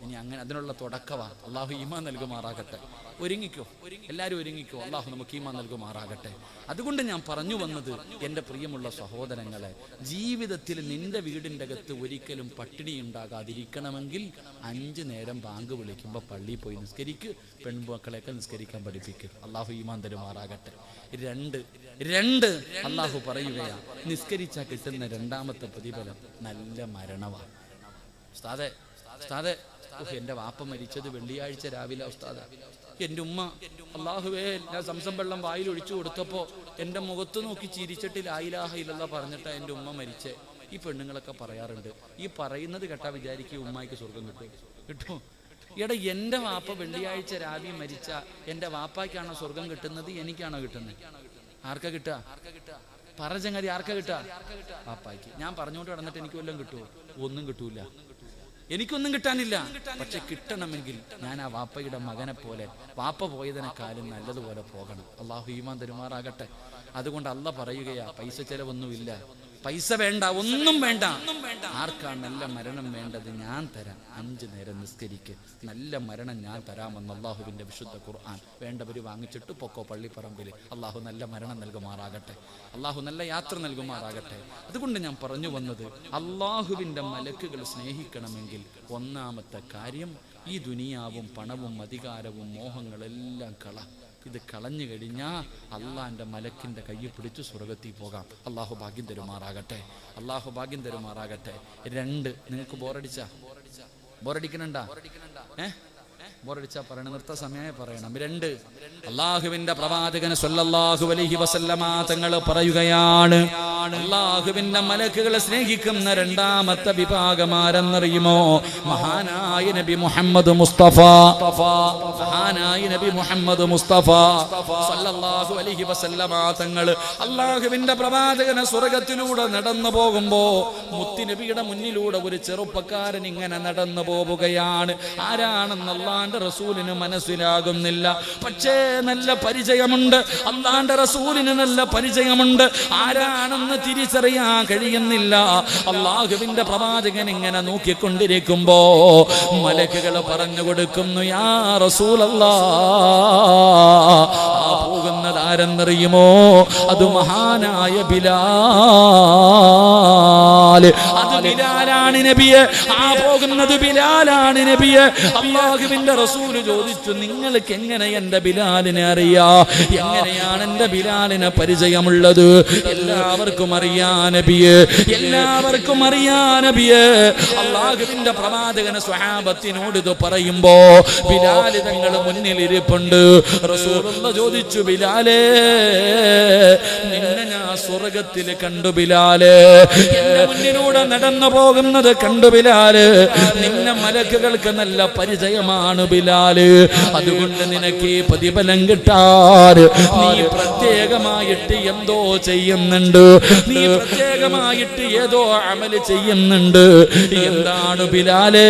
ഇനി അങ്ങനെ അതിനുള്ള തുടക്കവാ. അള്ളാഹു ഈമാൻ നൽകുമാറാകട്ടെ. ഒരുങ്ങിക്കോ, എല്ലാവരും ഒരുങ്ങിക്കോ. അള്ളാഹു നമുക്ക് ഈമാൻ നൽകുമാറാകട്ടെ. അതുകൊണ്ട് ഞാൻ പറഞ്ഞു വന്നത്, എൻ്റെ പ്രിയമുള്ള സഹോദരങ്ങളെ, ജീവിതത്തിൽ നിന്റെ വീടിൻ്റെ അകത്ത് ഒരിക്കലും പട്ടിണി ഉണ്ടാകാതിരിക്കണമെങ്കിൽ 5 നേരം ബാങ്ക് വിളിക്കുമ്പോൾ പള്ളിയിൽ പോയി നിസ്കരിക്ക്. പെൺമക്കളെയൊക്കെ നിസ്കരിക്കാൻ പഠിപ്പിക്കുക. അള്ളാഹു ഈമാൻ തരുമാറാകട്ടെ. 2 അള്ളാഹു പറയുകയാണ്, നിസ്കരിച്ചാൽ കിട്ടുന്ന 2ാമത്തെ പ്രതിഫലം നല്ല മരണമാണ്. ഉസ്താദേ, എൻ്റെ വാപ്പ മരിച്ചത് വെള്ളിയാഴ്ച രാവിലെ. ഉസ്താദ്, എൻ്റെ ഉമ്മ, അള്ളാഹുവേ, ഞാൻ സംസം വെള്ളം വായിൽ ഒഴിച്ചു കൊടുത്തപ്പോൾ എൻ്റെ മുഖത്ത് നോക്കി ചിരിച്ചിട്ട് ലാ ഇലാഹ ഇല്ലല്ലാഹ് പറഞ്ഞിട്ടാ എൻ്റെ ഉമ്മ മരിച്ചേ. ഈ പെണ്ണുങ്ങളൊക്കെ പറയാറുണ്ട്, ഈ പറയുന്നത് കേട്ടാ വിചാരിക്കും ഉമ്മായിക്ക് സ്വർഗം കിട്ടും. എടാ, എൻ്റെ വാപ്പ വെള്ളിയാഴ്ച രാവിലെ മരിച്ച എൻ്റെ വാപ്പായ്ക്കാണോ സ്വർഗം കിട്ടുന്നത്? എനിക്കാണോ കിട്ടുന്നത്? ആർക്കാ കിട്ടുക? പറ ചങ്ങാതി, ആർക്കാ കിട്ടുക? വാപ്പായ്ക്ക്. ഞാൻ പറഞ്ഞുകൊണ്ട് കിടന്നിട്ട് എനിക്ക് വല്ലതും കിട്ടുമോ? ഒന്നും കിട്ടൂല. എനിക്കൊന്നും കിട്ടാനില്ല. പക്ഷെ കിട്ടണമെങ്കിൽ ഞാൻ ആ വാപ്പയുടെ മകനെ പോലെ, വാപ്പ പോയതിനെക്കാളും നല്ലതുപോലെ പോകണം. അള്ളാഹു ഈമാൻ തരുമാറാകട്ടെ. അതുകൊണ്ട് അള്ള പറയുകയാ, പൈസ ചെലവൊന്നുമില്ല, പൈസ വേണ്ട, ഒന്നും വേണ്ട. ആർക്കാണ് നല്ല മരണം വേണ്ടത്? ഞാൻ തരാം. 5 നേരം നിസ്കരിക്ക്, നല്ല മരണം ഞാൻ തരാമെന്ന് അള്ളാഹുവിൻ്റെ വിശുദ്ധ ഖുർആൻ. വേണ്ടവർ വാങ്ങിച്ചിട്ട് പൊക്കോ പള്ളിപ്പറമ്പിൽ. അള്ളാഹു നല്ല മരണം നൽകുമാറാകട്ടെ. അള്ളാഹു നല്ല യാത്ര നൽകുമാറാകട്ടെ. അതുകൊണ്ട് ഞാൻ പറഞ്ഞു വന്നത്, അള്ളാഹുവിൻ്റെ മലക്കുകൾ സ്നേഹിക്കണമെങ്കിൽ 1ാമത്തെ കാര്യം, ഈ ദുനിയാവും പണവും അധികാരവും മോഹങ്ങളെല്ലാം ഇത് കളഞ്ഞു കഴിഞ്ഞാൽ അള്ളാന്റെ മലക്കിന്റെ കയ്യിൽ പിടിച്ച് സ്വർഗത്തിൽ പോകാം. അള്ളാഹു ഭാഗ്യം തരുമാറാകട്ടെ. അള്ളാഹു ഭാഗ്യം തരുമാറാകട്ടെ. 2, നിങ്ങൾക്ക് ബോറടിക്കണണ്ടാ? ബോറടിച്ചാ പറയണം, നിർത്ത സമയമായി പറയണം. 2, അള്ളാഹുവിന്റെ പ്രവാചകൻ സല്ലല്ലാഹു അലൈഹി വസല്ലമ തങ്ങൾ പറയുകയാണ്, അള്ളാഹുവിന്റെ മലക്കുകളെ സ്നേഹിക്കുന്ന 2ാമത്തെ വിഭാഗമാരെന്നറിയുമോ? മഹാനായ നബി മുഹമ്മദ് മുസ്തഫ സല്ലല്ലാഹു അലൈഹി വസല്ലമ തങ്ങൾ അള്ളാഹുവിന്റെ പ്രവാചകനെ സ്വർഗത്തിലൂടെ നടന്നു പോകുമ്പോ മുത്തുനബിയുടെ മുന്നിലൂടെ ഒരു ചെറുപ്പക്കാരൻ ഇങ്ങനെ നടന്നു പോവുകയാണ്. ആരാണെന്ന് അള്ളാന്റെ റസൂലിന് മനസ്സിലാകുന്നില്ല. പക്ഷേ നല്ല പരിചയമുണ്ട്, അള്ളാന്റെ റസൂലിന് നല്ല പരിചയമുണ്ട്. ആരാണെന്ന് തിരിച്ചറിയാൻ കഴിയുന്നില്ല. അള്ളാഹുവിന്റെ പ്രവാചകൻ ഇങ്ങനെ നോക്കിക്കൊണ്ടിരിക്കുമ്പോ മലക്കുകൾ പറഞ്ഞു കൊടുക്കുന്നു, യാ റസൂലല്ലാഹ്, ആ പോകുന്നത് ആരെന്നറിയുമോ? അത് മഹാനായ ബിലാൽ. അത് ബിലാലാണ് നബിയെ, ആ പോകുന്നത് ബിലാലാണ് നബിയെ. അല്ലാഹുവിന്റെ റസൂല് ചോദിച്ചു, നിങ്ങൾക്ക് എങ്ങനെ എന്റെ ബിലാലിനെ അറിയാ? എങ്ങനെയാണ് എന്റെ ബിലാലിനെ പരിചയമുള്ളത്? എല്ലാവർക്കും അറിയാ നബിയെ, എല്ലാവർക്കും അറിയാ നബിയെ. അല്ലാഹുവിന്റെ പ്രവാചകൻ സ്വഹാബത്തിനോട് ഇത് പറയുമ്പോ ബിലാൽ തങ്ങൾ മുന്നിൽ ഇരിപ്പുണ്ട്. റസൂലുള്ളാഹി ചോദിച്ചു, ബിലാലേ, നിന്നെ ഞാൻ സ്വർഗ്ഗത്തിൽ കണ്ടു ബിലാലേ, എന്റെ മുന്നിലൂടെ നടന്നു പോകുന്നത് കണ്ടു ബിലാല്, നിന്നെ മലക്കുകൾക്ക് നല്ല പരിചയമാണ് ബിലാല്, അതുകൊണ്ട് നിനക്ക് ഈ പ്രതിഫലം കിട്ടാൻ നീ പ്രത്യേകമായിട്ട് എന്തോ ചെയ്യുന്നുണ്ട്, നീ പ്രത്യേകമായിട്ട് ഏതോ അമല് ചെയ്യുന്നുണ്ട്. എന്താണ് ബിലാലേ,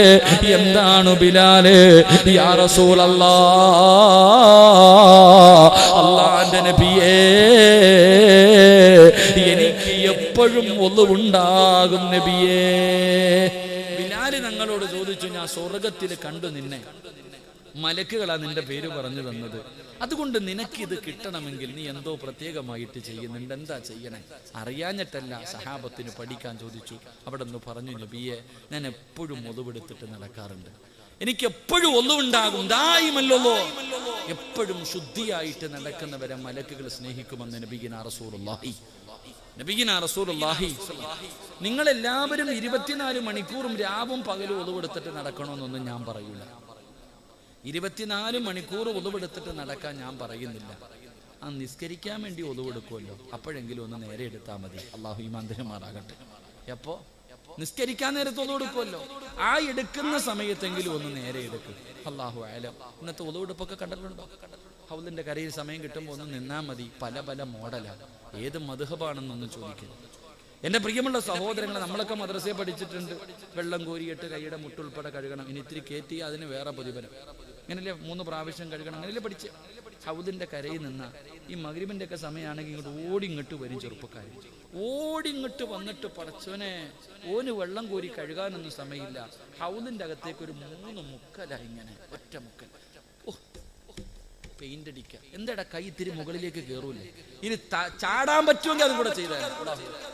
എന്താണ് ബിലാലേ? യാ റസൂലല്ലാഹ്, അല്ലാഹുവിന്റെ നബിയേ, എനിക്ക് എപ്പോഴും ഒളിവുണ്ടാകും നബിയേ. ബിലാല് ഞങ്ങളോട് ചോദിച്ചു, ഞാൻ സ്വർഗ്ഗത്തിൽ കണ്ടു നിന്നെ, മലക്കുകളാ നിന്റെ പേര് പറഞ്ഞു തന്നത്, അതുകൊണ്ട് നിനക്കിത് കിട്ടണമെങ്കിൽ നീ എന്തോ പ്രത്യേകമായിട്ട് ചെയ്യുന്നുണ്ട്, എന്താ ചെയ്യണേ? അറിയാഞ്ഞിട്ടല്ല, സഹാബത്തിന് പഠിക്കാൻ ചോദിച്ചു. അവിടെ നിന്ന് പറഞ്ഞു, നബിയെ, ഞാൻ എപ്പോഴും ഒളിവെടുത്തിട്ട് നടക്കാറുണ്ട്, എനിക്ക് എപ്പോഴും ഒളിവുണ്ടാകും, ദായിമല്ലോ, എപ്പോഴും ശുദ്ധിയായിട്ട് നടക്കുന്നവരെ മലക്കുകൾ സ്നേഹിക്കുമെന്ന് നബിയിനാ റസൂലുള്ളാഹി. നബിയിനാ റസൂലുള്ളാഹി. നിങ്ങളെല്ലാവരും 24 മണിക്കൂറും രാവും പകലും ഒളിവെടുത്തിട്ട് നടക്കണമെന്നൊന്നും ഞാൻ പറയൂല. 24 മണിക്കൂർ ഒളിവെടുത്തിട്ട് നടക്കാൻ ഞാൻ പറയുന്നില്ല. ആ നിസ്കരിക്കാൻ വേണ്ടി ഒളിവെടുക്കുമല്ലോ, അപ്പോഴെങ്കിലും ഒന്ന് നേരെ എടുത്താൽ മതി. അള്ളാഹു ഈമാൻ തരുമാറാകട്ടെ. എപ്പോ നിസ്കരിക്കാൻ നേരത്തെ ഒളിവെടുക്കുമല്ലോ, ആ എടുക്കുന്ന സമയത്തെങ്കിലും ഒന്ന് നേരെ എടുക്കും. അള്ളാഹു ആലം. ഇന്നത്തെ ഒളിവെടുപ്പൊക്കെ കണ്ടിട്ടുണ്ടോ? ഹൗലിന്റെ കരയിൽ സമയം കിട്ടുമ്പോൾ ഒന്ന് നിന്നാ മതി. പല പല മോഡലാണ്. ഏത് മദ്ഹബാണെന്നൊന്നും ചോദിക്കുന്നു. എന്റെ പ്രിയമുള്ള സഹോദരങ്ങളെ, നമ്മളൊക്കെ മദ്രസയെ പഠിച്ചിട്ടുണ്ട്, വെള്ളം കോരിയിട്ട് കൈയുടെ മുട്ടുൾപ്പെടെ കഴുകണം, ഇനി ഇത്തിരി കയറ്റി അതിന് വേറെ പ്രതിഫലം, അങ്ങനല്ലേ 3 പ്രാവശ്യം കഴുകണം, അങ്ങനെയല്ലേ പഠിച്ച്. ഹൗദിന്റെ കരയിൽ നിന്ന ഈ മഗ്രിബിന്റെ ഒക്കെ സമയമാണെങ്കിൽ ഇങ്ങോട്ട് ഓടിങ്ങോട്ട് വരും ചെറുപ്പക്കാർ, ഓടിങ്ങോട്ട് വന്നിട്ട് പടച്ചോനെ, ഓന് വെള്ളം കോരി കഴുകാനൊന്നും സമയമില്ല, ഹൗദിന്റെ അകത്തേക്ക് ഒരു 3 മുക്കല, ഇങ്ങനെ ഒറ്റ മുക്കൽ, പെയിന്റ് അടിക്കുക. എന്താടാ, കൈ ഇത്തിരി മുകളിലേക്ക് കയറൂലേ? ഇനി ചാടാൻ പറ്റുമെങ്കിൽ അതും കൂടെ ചെയ്താൽ,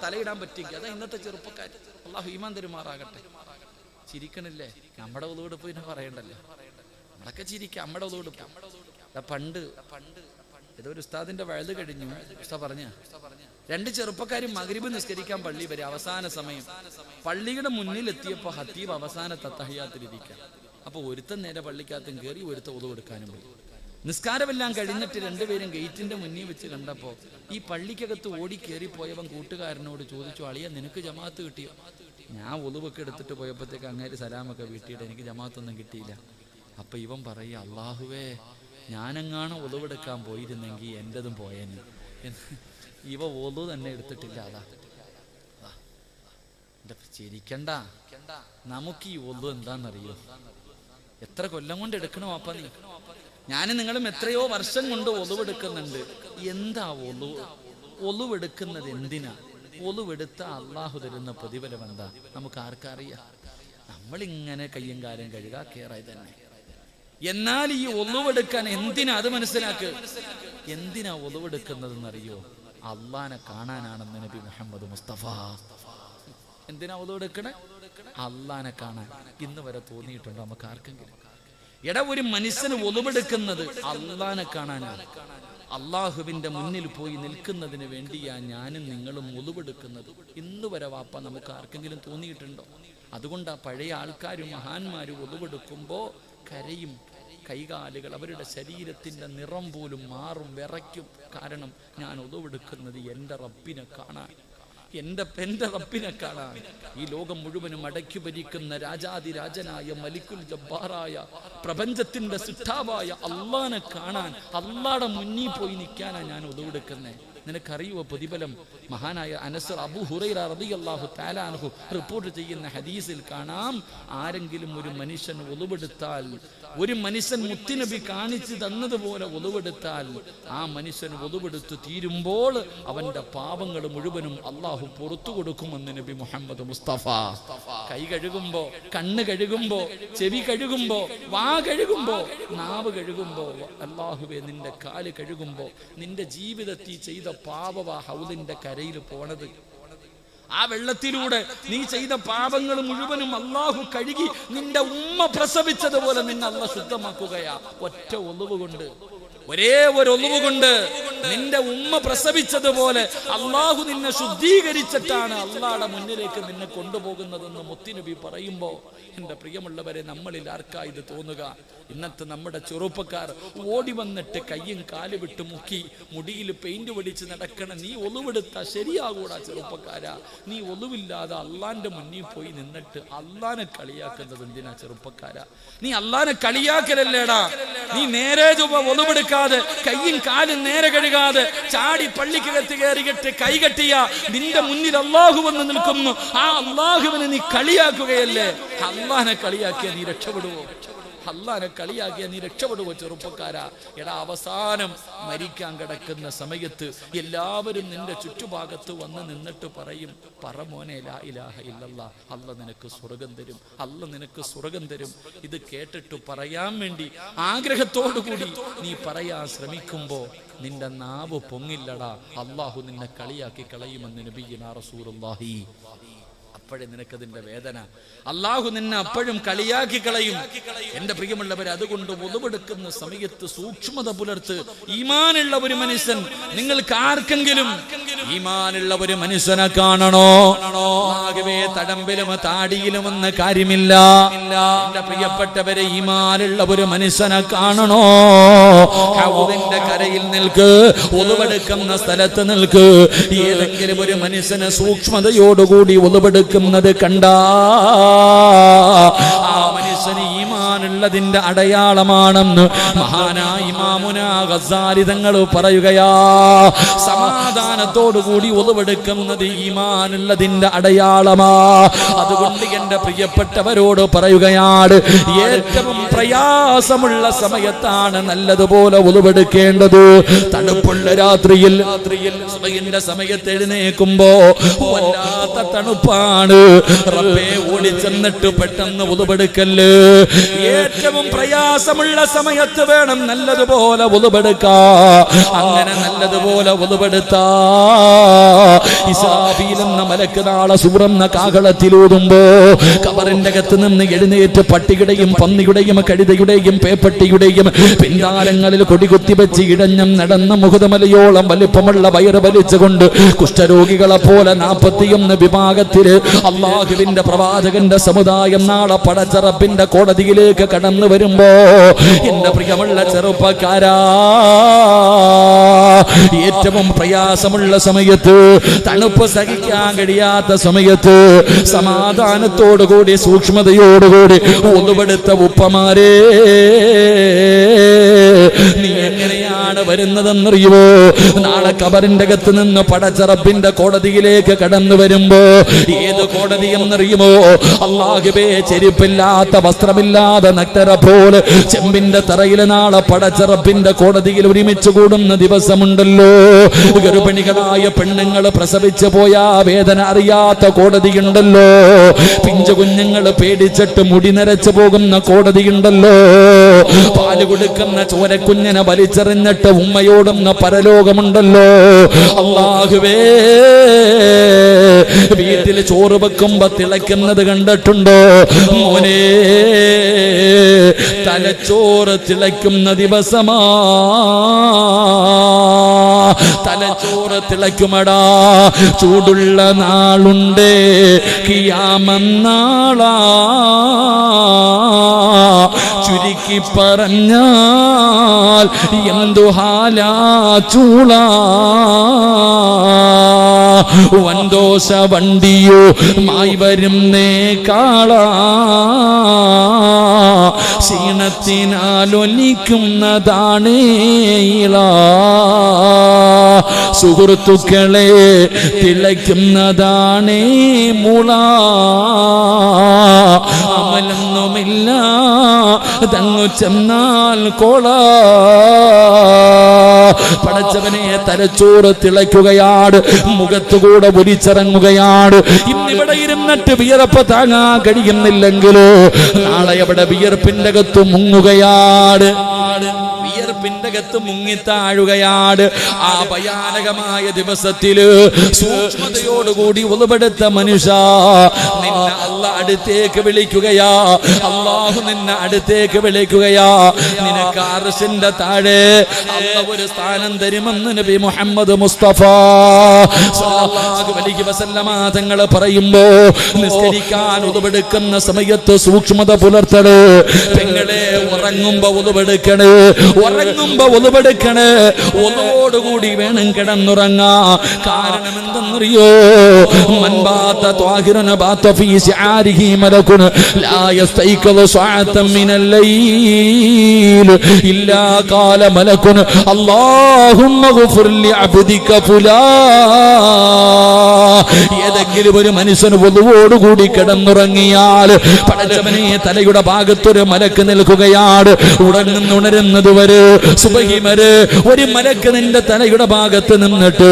തലയിടാൻ പറ്റുമെങ്കിൽ. അതാ ഇന്നത്തെ ചെറുപ്പക്കാർ. അള്ളാഹു ഈമാൻ തരുമാറാകട്ടെ. ചിരിക്കണില്ലേ? നമ്മുടെ ഒതുവെടുപ്പ് പിന്നെ പറയണ്ടല്ലോ, നമ്മളൊക്കെ ചിരിക്കുക. നമ്മുടെ ഒതുവെടുപ്പ് പണ്ട് ഏതോ ഒരു ഉസ്താദിന്റെ വഴുത് കഴിഞ്ഞു. ഉസ്താദ് പറഞ്ഞ 2 ചെറുപ്പക്കാരും മഗ്രിബ് നിസ്കരിക്കാൻ പള്ളി വരെ, അവസാന സമയം പള്ളിയുടെ മുന്നിൽ എത്തിയപ്പോ ഹത്തീബ് അവസാനത്തെ തഹിയ്യാത്തിലിരിക്കുക. അപ്പൊ ഒരുത്തൻ നേരെ പള്ളിക്കകത്തും കയറി, ഒരുത്ത ഒതുവെടുക്കാനും പോയി. നിസ്കാരമെല്ലാം കഴിഞ്ഞിട്ട് 2 പേരും ഗേറ്റിന്റെ മുന്നിൽ വെച്ച് കണ്ടപ്പോ ഈ പള്ളിക്കകത്ത് ഓടി കയറിപ്പോയവൻ കൂട്ടുകാരനോട് ചോദിച്ചു, അളിയ നിനക്ക് ജമാഅത്ത് കിട്ടിയോ? ഞാൻ ഒളിവൊക്കെ എടുത്തിട്ട് പോയപ്പോഴത്തേക്ക് അങ്ങേര് സലാമൊക്കെ വീട്ടിയിട്ട് എനിക്ക് ജമാഅത്തൊന്നും കിട്ടിയില്ല. അപ്പൊ ഇവൻ പറയുക, അള്ളാഹുവേ, ഞാനെങ്ങാണ് ഒളിവെടുക്കാൻ പോയിരുന്നെങ്കിൽ എന്റതും പോയേന്. ഇവ ഒളു തന്നെ എടുത്തിട്ടില്ല. അതാ ചിരിക്കണ്ട, നമുക്ക് ഈ ഒളു എന്താണെന്നറിയോ? എത്ര കൊല്ലം കൊണ്ട് എടുക്കണോ അപ്പ നീ? ഞാനും നിങ്ങളും എത്രയോ വർഷം കൊണ്ട് ഒളിവെടുക്കുന്നുണ്ട്. എന്താ ഒളിവെടുക്കുന്നത്? എന്തിനാ ഒളിവെടുത്ത? അള്ളാഹു തരുന്ന പ്രതിഫലം എന്താ? നമുക്ക് ആർക്കറിയാം? നമ്മളിങ്ങനെ കയ്യും കാലും കഴുകാ കേറായി തന്നെ. എന്നാൽ ഈ ഒളിവെടുക്കാൻ എന്തിനാ? അത് മനസ്സിലാക്ക്. എന്തിനാ ഒളിവെടുക്കുന്നതെന്നറിയോ? അള്ളാനെ കാണാനാണെന്ന് നബി മുഹമ്മദ് മുസ്തഫ. എന്തിനാ ഒളിവെടുക്കണേ? അള്ളാനെ കാണാൻ. ഇന്ന് വരെ തോന്നിയിട്ടുണ്ടോ നമുക്ക് ആർക്കെങ്കിലും? എടാ, ഒരു മനുഷ്യന് ഒളിവെടുക്കുന്നത് അള്ളാനെ കാണാനാണ്. അള്ളാഹുവിന്റെ മുന്നിൽ പോയി നിൽക്കുന്നതിന് വേണ്ടിയാ ഞാനും നിങ്ങളും ഒളിവെടുക്കുന്നത്. ഇന്ന് വരെ വാപ്പ നമുക്ക് ആർക്കെങ്കിലും തോന്നിയിട്ടുണ്ടോ? അതുകൊണ്ടാ പഴയ ആൾക്കാരും മഹാന്മാരും ഒളിവെടുക്കുമ്പോ കരയും, കൈകാലുകൾ, അവരുടെ ശരീരത്തിന്റെ നിറം പോലും മാറും, വിറയ്ക്കും. കാരണം ഞാൻ ഒളിവെടുക്കുന്നത് എൻ്റെ റബ്ബിനെ കാണാൻ, എൻ്റെ റബ്ബിനെ കാണാൻ. ഈ ലോകം മുഴുവനും അടക്കി ഭരിക്കുന്ന രാജാതിരാജനായ മലിക്കുൽ ജബ്ബാറായ പ്രപഞ്ചത്തിന്റെ സിദ്ധാവായ അള്ളാനെ കാണാൻ, അള്ളാടെ മുന്നിൽ പോയി നിൽക്കാനാണ് ഞാൻ ഒളിവെടുക്കുന്നത്. നിനക്കറിയുവോ പ്രതിഫലം? മഹാനായ അനസ് അബൂ ഹുറൈറ റളിയല്ലാഹു തആല അൻഹു റിപ്പോർട്ട് ചെയ്യുന്ന ഹദീസിൽ കാണാം, ആരെങ്കിലും ഒരു മനുഷ്യൻ ഒളിവെടുത്താൽ, ഒരു മനുഷ്യൻ മുത്തുനബി കാണിച്ചു തന്നതുപോലെ ഒളിവെടുത്താൽ, ആ മനുഷ്യൻ ഒളിവെടുത്ത് തീരുമ്പോൾ അവന്റെ പാപങ്ങൾ മുഴുവനും അള്ളാഹു പുറത്തു കൊടുക്കുമെന്ന് നബി മുഹമ്മദ് മുസ്തഫ. കൈ കഴുകുമ്പോ, കണ്ണ് കഴുകുമ്പോ, ചെവി കഴുകുമ്പോ, വാ കഴുകുമ്പോ, നാവ് കഴുകുമ്പോ, അല്ലാഹുവേ നിന്റെ കാല് കഴുകുമ്പോ, നിന്റെ ജീവിതത്തിൽ ചെയ്ത പാപവാ ഹൗലിന്റെ കരയിൽ പോണത്. ആ വെള്ളത്തിലൂടെ നീ ചെയ്ത പാപങ്ങൾ മുഴുവനും അല്ലാഹു കഴുകി നിന്റെ ഉമ്മ പ്രസവിച്ചതുപോലെ നിന്നെ അല്ലാഹു ശുദ്ധമാക്കുകയാ. ഒറ്റ ഒളിവ് കൊണ്ട്, ഒരേ ഒരു ഒളിവ് കൊണ്ട് നിന്റെ ഉമ്മ പ്രസവിച്ചതുപോലെ അല്ലാഹു നിന്നെ ശുദ്ധീകരിച്ചിട്ടാണ് അല്ലാഹുടെ മുന്നിലേക്ക് നിന്നെ കൊണ്ടുപോകുന്നതെന്ന് മുത്തുനബി പറയുമ്പോ എന്റെ പ്രിയമുള്ളവരെ, നമ്മളിൽ ആർക്കാ ഇത് തോന്നുക? ഇന്നത്തെ നമ്മുടെ ചെറുപ്പക്കാർ ഓടി വന്നിട്ട് കയ്യും കാല് വിട്ട് മുക്കി മുടിയിൽ പെയിന്റ് പിടിച്ച് നടക്കണ. നീ ഒളിവെടുത്താ ശരിയാകൂടാ ചെറുപ്പക്കാരാ. നീ ഒളിവില്ലാതെ അള്ളാന്റെ മുന്നിൽ പോയി നിന്നിട്ട് അള്ളാനെ കളിയാക്കുന്നത് എന്തിനാ ചെറുപ്പക്കാരാ? നീ അള്ളാനെ കളിയാക്കലല്ലേടാ. നീ നേരെ ഒളിവെടുക്കാതെ കയ്യും കാലും നേരെ കഴുകാതെ ചാടി പള്ളിക്കകത്ത് കയറിയിട്ട് കൈകെട്ടിയ നിന്റെ മുന്നിൽ അള്ളാഹു വന്ന് നിൽക്കുന്നു. ആ അള്ളാഹുവിനെ നീ കളിയാക്കുകയല്ലേ? അള്ളാനെ കളിയാക്കിയ നീ രക്ഷപ്പെടുവോ? അള്ളാനെ കളിയാക്കിയ നീ രക്ഷപ്പെടുവോ ചെറുപ്പക്കാരാ? എടാ, അവസാനം മരിക്കാൻ കിടക്കുന്ന സമയത്ത് എല്ലാവരും നിന്റെ ചുറ്റുഭാഗത്ത് വന്ന് നിന്നിട്ട് പറയും, പറ മോനെ ലാ ഇലാഹ ഇല്ലല്ലാ, അല്ല നിനക്ക് സ്വർഗം തരും, അല്ല നിനക്ക് സ്വർഗം തരും. ഇത് കേട്ടിട്ട് പറയാൻ വേണ്ടി ആഗ്രഹത്തോടു കൂടി നീ പറയാൻ ശ്രമിക്കുമ്പോ നിന്റെ നാവ് പൊങ്ങില്ലടാ. അള്ളാഹു നിന്നെ കളിയാക്കി കളയുമെന്ന് നബിയുനാ റസൂലുള്ളാഹി. അപ്പോഴേ നിനക്കതിന്റെ വേദന. അള്ളാഹു നിന്നെ അപ്പോഴും കളിയാക്കി കളയും. എന്റെ പ്രിയമുള്ളവരെ, അതുകൊണ്ട് ഒളിവെടുക്കുന്ന സമയത്ത് സൂക്ഷ്മത പുലർത്ത്. ഈമാനുള്ള ഒരു മനുഷ്യൻ, നിങ്ങൾക്ക് ആർക്കെങ്കിലും ഈമാനുള്ള ഒരു മനുഷ്യനെ കാണണോ? ആകവേ തടമ്പിലും താടിയിലും എന്ന കാര്യമില്ല. എന്റെ പ്രിയപ്പെട്ടവരെ, ഈമാനുള്ള ഒരു മനുഷ്യനെ കാണണോ? ഹൗദിന്റെ കരയിൽ നിൽക്ക്, ഒളിവെടുക്കുന്ന സ്ഥലത്ത് നിൽക്ക്. ഏതെങ്കിലും ഒരു മനുഷ്യനെ സൂക്ഷ്മതയോടുകൂടി ഒളിവെടുക്കുന്നത് കണ്ടാ ആ മനുഷ്യന് ഈമാനുള്ളതിന്റെ അടയാളമാണെന്ന് മഹാനായ ഇമാമുനാ ഗസാലി തങ്ങൾ പറയുകയാ. സമാധാനത്തോടുകൂടി ഒളിവെടുക്കുന്നത് ഈമാനുള്ളതിന്റെ അടയാളമാ. അതുകൊണ്ട് എന്റെ പ്രിയപ്പെട്ടവരോട് പറയുകയാണ്, ഏറ്റവും പ്രയാസമുള്ള സമയത്താണ് നല്ലതുപോലെ ഒളിവെടുക്കേണ്ടത്. തണുപ്പുള്ള രാത്രിയിൽ സുബഹിന്റെ സമയത്ത് എഴുന്നേൽക്കുമ്പോ വല്ലാത്ത തണുപ്പാണ്. റബ്ബേ, ഓടിച്ചെന്നിട്ട് പെട്ടെന്ന് ഒളിവെടുക്കല്ല്. ഏറ്റവും പ്രയാസമുള്ള സമയത്ത് വേണം നല്ലതുപോലെ ഒളിവെടുക്കാ. അങ്ങനെ നല്ലതുപോലെ ഒളിവെടുത്താ ഇസ്രാഫീൽ എന്ന മലക്ക് നാളെ സൂറെന്ന കാഹളത്തിലൂതുമ്പോ ഖബറിന്റെ അകത്ത് നിന്ന് എഴുന്നേറ്റ് പട്ടിയുടെയും പന്നിയുടെയും കഴുതയുടെയും പേപ്പട്ടിയുടെയും പിന്താലങ്ങളിൽ കൊടികുത്തി വെച്ച് ഇടഞ്ഞം നടന്ന മുഖതമലയോളം വലിപ്പമുള്ള വയറ് വലിച്ചുകൊണ്ട് കുഷ്ഠരോഗികളെ പോലെ 41 വിഭാഗത്തില് അള്ളാഹുവിന്റെ പ്രവാചകന്റെ സമുദായം നാളെ പടച്ച റബ്ബിന്റെ കോടതിയിലേക്ക് കടന്നു വരുമ്പോ എന്റെ പ്രിയമുള്ള ചെറുപ്പക്കാരാ, ഏറ്റവും പ്രയാസമുള്ള സമയത്ത്, തണുപ്പ് സഹിക്കാൻ കഴിയാത്ത സമയത്ത് സമാധാനത്തോടുകൂടി സൂക്ഷ്മതയോടുകൂടി ഒളിവെടുത്ത ഉപ്പമാരെ, നീ എങ്ങനെയാണ് വരുന്നതെന്നറിയുമോ? നാളെ ഖബറിന്റെ അകത്ത് നിന്ന് പടച്ച റബ്ബിന്റെ കോടതിയിലേക്ക് കടന്നു വരുമ്പോ ഏത് കോടതി എന്നറിയുമോ? അല്ലാഹുവേ, ചെരുപ്പില്ലാത്ത വസ്ത്രമില്ലാതെ നഗ്നരെ പോലെ ചെമ്പിന്റെ തറയില് നാളെ പടച്ച റബ്ബിന്റെ കോടതിയിൽ ഒരുമിച്ച് കൂടുന്ന ദിവസമുണ്ടല്ലോ. ഗർഭിണികളായ പെണ്ണുങ്ങൾ പ്രസവിച്ചു പോയാ വേദന അറിയാത്ത കോടതിയുണ്ടല്ലോ. പിഞ്ചു കുഞ്ഞുങ്ങൾ പേടിച്ചിട്ട് മുടി നരച്ചു പോകുന്ന കോടതിയുണ്ടല്ലോ. പാല് കൊടുക്കുന്ന ചോരക്കുഞ്ഞിനെ വലിച്ചെറിഞ്ഞിട്ട് ഉമ്മയോടുന്ന പരലോകമുണ്ടല്ലോ. അല്ലാഹുവേ, വീട്ടിൽ ചോറ് വെക്കുമ്പോ തിളയ്ക്കുന്നത് കണ്ടിട്ടുണ്ടോ മോനെ? തലച്ചോറ് തിളയ്ക്കുന്ന ദിവസമാ. തലച്ചോറ് തിളയ്ക്കുമടാ. ചൂടുള്ള നാളുണ്ട്, ഖിയാമന്നാളാ. ചുരുക്കി പറഞ്ഞാൽ എന്തു ഹാലാ ചൂളാ. വൻദോശ വണ്ടിയോ മായി വരുന്നേ കാളാ. ക്ഷീണത്തിനാലൊലിക്കുന്നതാണേ ഇളാ. സുഹൃത്തുക്കളെ, തിളയ്ക്കുന്നതാണേ മുള. അമലൊന്നുമില്ല തങ്ങു ചെന്നാൽ കോള. പടച്ചവനെ, തലച്ചോറ് തിളയ്ക്കുകയാണ്, മുഖത്തുകൂടെ ഒലിച്ചിറങ്ങുകയാണ്. ഇന്നിവിടെ ഇരുന്നിട്ട് വിയർപ്പ് താങ്ങാൻ കഴിയുന്നില്ലെങ്കിലോ നാളെ അവിടെ വിയർപ്പിന്റെ അകത്ത് മുങ്ങുകയാണ്. വിയർപ്പ് വിയർപ്പിന്റെ അകത്ത് മുങ്ങിത്താഴുകയാണ്. ആ ഭയാനകമായ ദിവസത്തില് സൂക്ഷ്മതയോടുകൂടി ഉളവെടുത്ത മനുഷ്യ, നിന്നെ അല്ലാഹ് അടുത്തേക്ക് വിളിക്കുകയാ. അല്ലാഹു നിന്നെ അടുത്തേക്ക് വിളിക്കുകയാ. നിനക്ക് അർശിന്റെ താഴെ അല്ലാഹു ഒരു സ്ഥാനം തരുമെന്ന് നബി മുഹമ്മദ് മുസ്തഫ സല്ലല്ലാഹു അലൈഹി വസല്ലമ തങ്ങൾ പറയുമ്പോ, നിസ്കരിക്കാൻ ഉളവെടുക്കുന്ന സമയത്ത് സൂക്ഷ്മത പുലർത്തണേ പെങ്ങളെ. ഉറങ്ങുമ്പോ ഉളവെടുക്കണേ, ഉറങ്ങുമ്പോ ഉളവെടുക്കണേ. ഉളവോടുകൂടി വേണം കിടന്നുറങ്ങാ. കാരണം എന്തെന്നറിയോ? മൻബാത ത്വാഹിറന ബാത ഫീ ശിആരിഹി മലകുൻ ലാ യസ്തൈഖദു സഅതൻ മിനൽ ലൈൽ ഇല്ലാ ഖാല മലകുൻ അല്ലാഹുമ്മ ഗ്ഫിർ ലി അബ്ദിക ഫുലാ. ഏതെങ്കിലും ഒരു മനുഷ്യന് ഉളവോടുകൂടി കിടന്നുറങ്ങിയാൽ പടച്ചവനെ തലയുടെ ഭാഗത്തൊരു മലക്ക് നിൽക്കുകയാണ്. ഉണരുന്നത് വരെ സുബഹി വരെ ഒരു മലക്ക് നിന്റെ തലയുടെ ഭാഗത്ത് നിന്നിട്ട്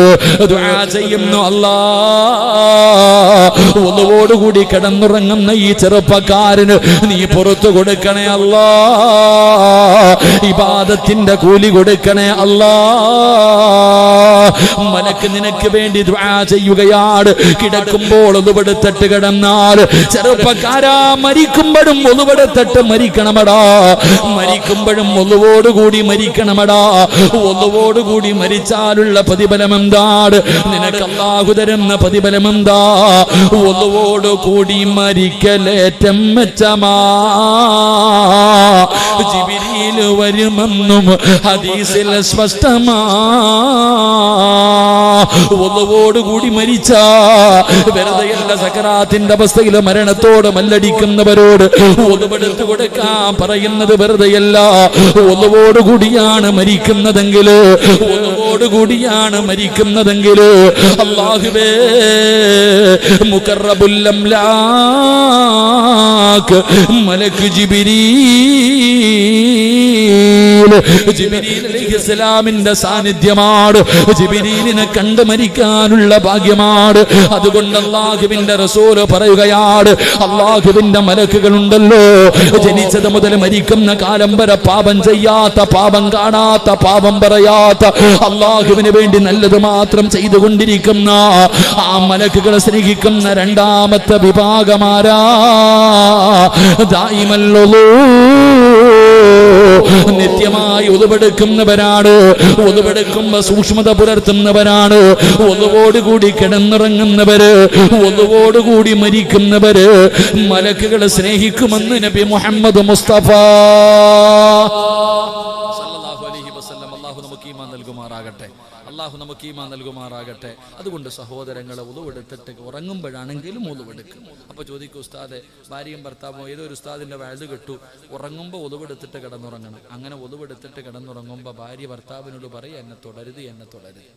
ദുആ ചെയ്യുന്നു. അല്ലാഹ് ഉളവോടുകൂടി കിടന്നുറങ്ങുന്ന ഈ ചെറുപ്പക്കാരന് നീ പുറത്തു കൊടുക്കണേ അല്ലാഹ്. ഇബാദത്തിന്റെ കൂലി കൊടുക്കണേ അല്ലാഹ്. മലക്ക് നിനക്ക് വേണ്ടി ദുആ ചെയ്യുകയാണ്. കിടക്കുമ്പോൾ ഉളവെടുത്തിട്ട് കിടന്നാൽ ചെറുപ്പക്കാരാ, മരിക്കുമ്പോഴും ഉളവെടുത്തിട്ട് മരിക്കണമടാ. മരിക്കുമ്പോഴും ഉളവോടുകൂടി മരിക്കണമടാ. ഉളവോടുകൂടി മരിച്ചാലുള്ള പ്രതിഫലം എന്താണ്? നിനക്ക് അല്ലാഹു തരുന്ന പ്രതിഫലം എന്താ? ഉളവോടുകൂടി മരിക്കലേറ്റം മെച്ചമാ. ജിബ്രീൽ വരുമെന്നും ഹദീസിൽ സ്പഷ്ടമാ. ഉളവോടുകൂടി മരിച്ച വെറുതെയല്ല. സക്കറാത്തിന്റെ അവസ്ഥയിൽ മരണത്തോട് മല്ലടിക്കുന്നവരോട് ഉളവെടുത്ത് കൊടുക്കാൻ പറയുന്നത് വെറുതെയല്ല. ഉളവോടുകൂടിയാണ് മരിക്കുന്നതെങ്കിൽ, ഉളവോടുകൂടിയാണ് മരിക്കുന്നതെങ്കിൽ അല്ലാഹുവേ മുഖറബുൽ അംലാക്ക് മലക്ക് ജിബ്രീൽ അലൈഹിസ്സലാമിന്റെ സാന്നിധ്യമാണ്. ജിബ്രീലിനെ കണ്ട് മരിക്കാനുള്ള ഭാഗ്യമാണ്. അതുകൊണ്ട് അല്ലാഹുവിന്റെ റസൂല് പറയുകയാണ്, അല്ലാഹുവിന്റെ മലക്കുകളുണ്ടല്ലോ, ജനിച്ചത് മുതൽ മരിക്കുന്ന കാലം വരെ പാപം ചെയ്യാത്ത, പാപം കാണാത്ത, പാപം പറയാത്ത, അല്ലാഹുവിന് വേണ്ടി നല്ലത് മാത്രം ചെയ്തുകൊണ്ടിരിക്കുന്ന ആ മലക്കുകളെ സ്നേഹിക്കുന്ന രണ്ടാമത്തെ വിഭാഗമാരാ? ദായിമല്ലോ, നിത്യമായി ഉളവെടുക്കുന്നവരാണ്. ഉളവെടുക്കുമ്പോ സൂക്ഷ്മത പുലർത്തുന്നവരാണ്. ഉളവോടുകൂടി കിടന്നിറങ്ങുന്നവര്, ഉളവോടുകൂടി മരിക്കുന്നവര് മലക്കുകളെ സ്നേഹിക്കുമെന്ന് നബി മുഹമ്മദ് മുസ്തഫ സല്ലല്ലാഹു അലൈഹി വസല്ലം. അല്ലാഹു നമുക്ക് ഈമാൻ നൽകുമാറാകട്ടെ. അല്ലാഹു നമുക്ക് ഈമാൻ നൽകുമാറാകട്ടെ. അതുകൊണ്ട് സഹോദരങ്ങളെ, ഉളവെടുത്തിട്ട് ഉറങ്ങുമ്പോഴാണെങ്കിലും ഉളവെടുക്കും. അപ്പോൾ ചോദിക്കും, ഉസ്താദെ, ഭാര്യയും ഭർത്താവും ഏതോ ഒരു ഉസ്താദിന്റെ വയല് കെട്ടു, ഉറങ്ങുമ്പോൾ ഉളവെടുത്തിട്ട് കിടന്നുറങ്ങണം. അങ്ങനെ ഉളവെടുത്തിട്ട് കിടന്നുറങ്ങുമ്പോൾ ഭാര്യ ഭർത്താവിനോട് പറയും, എന്നെ തുടരുത്, എന്നെ തുടരുത്.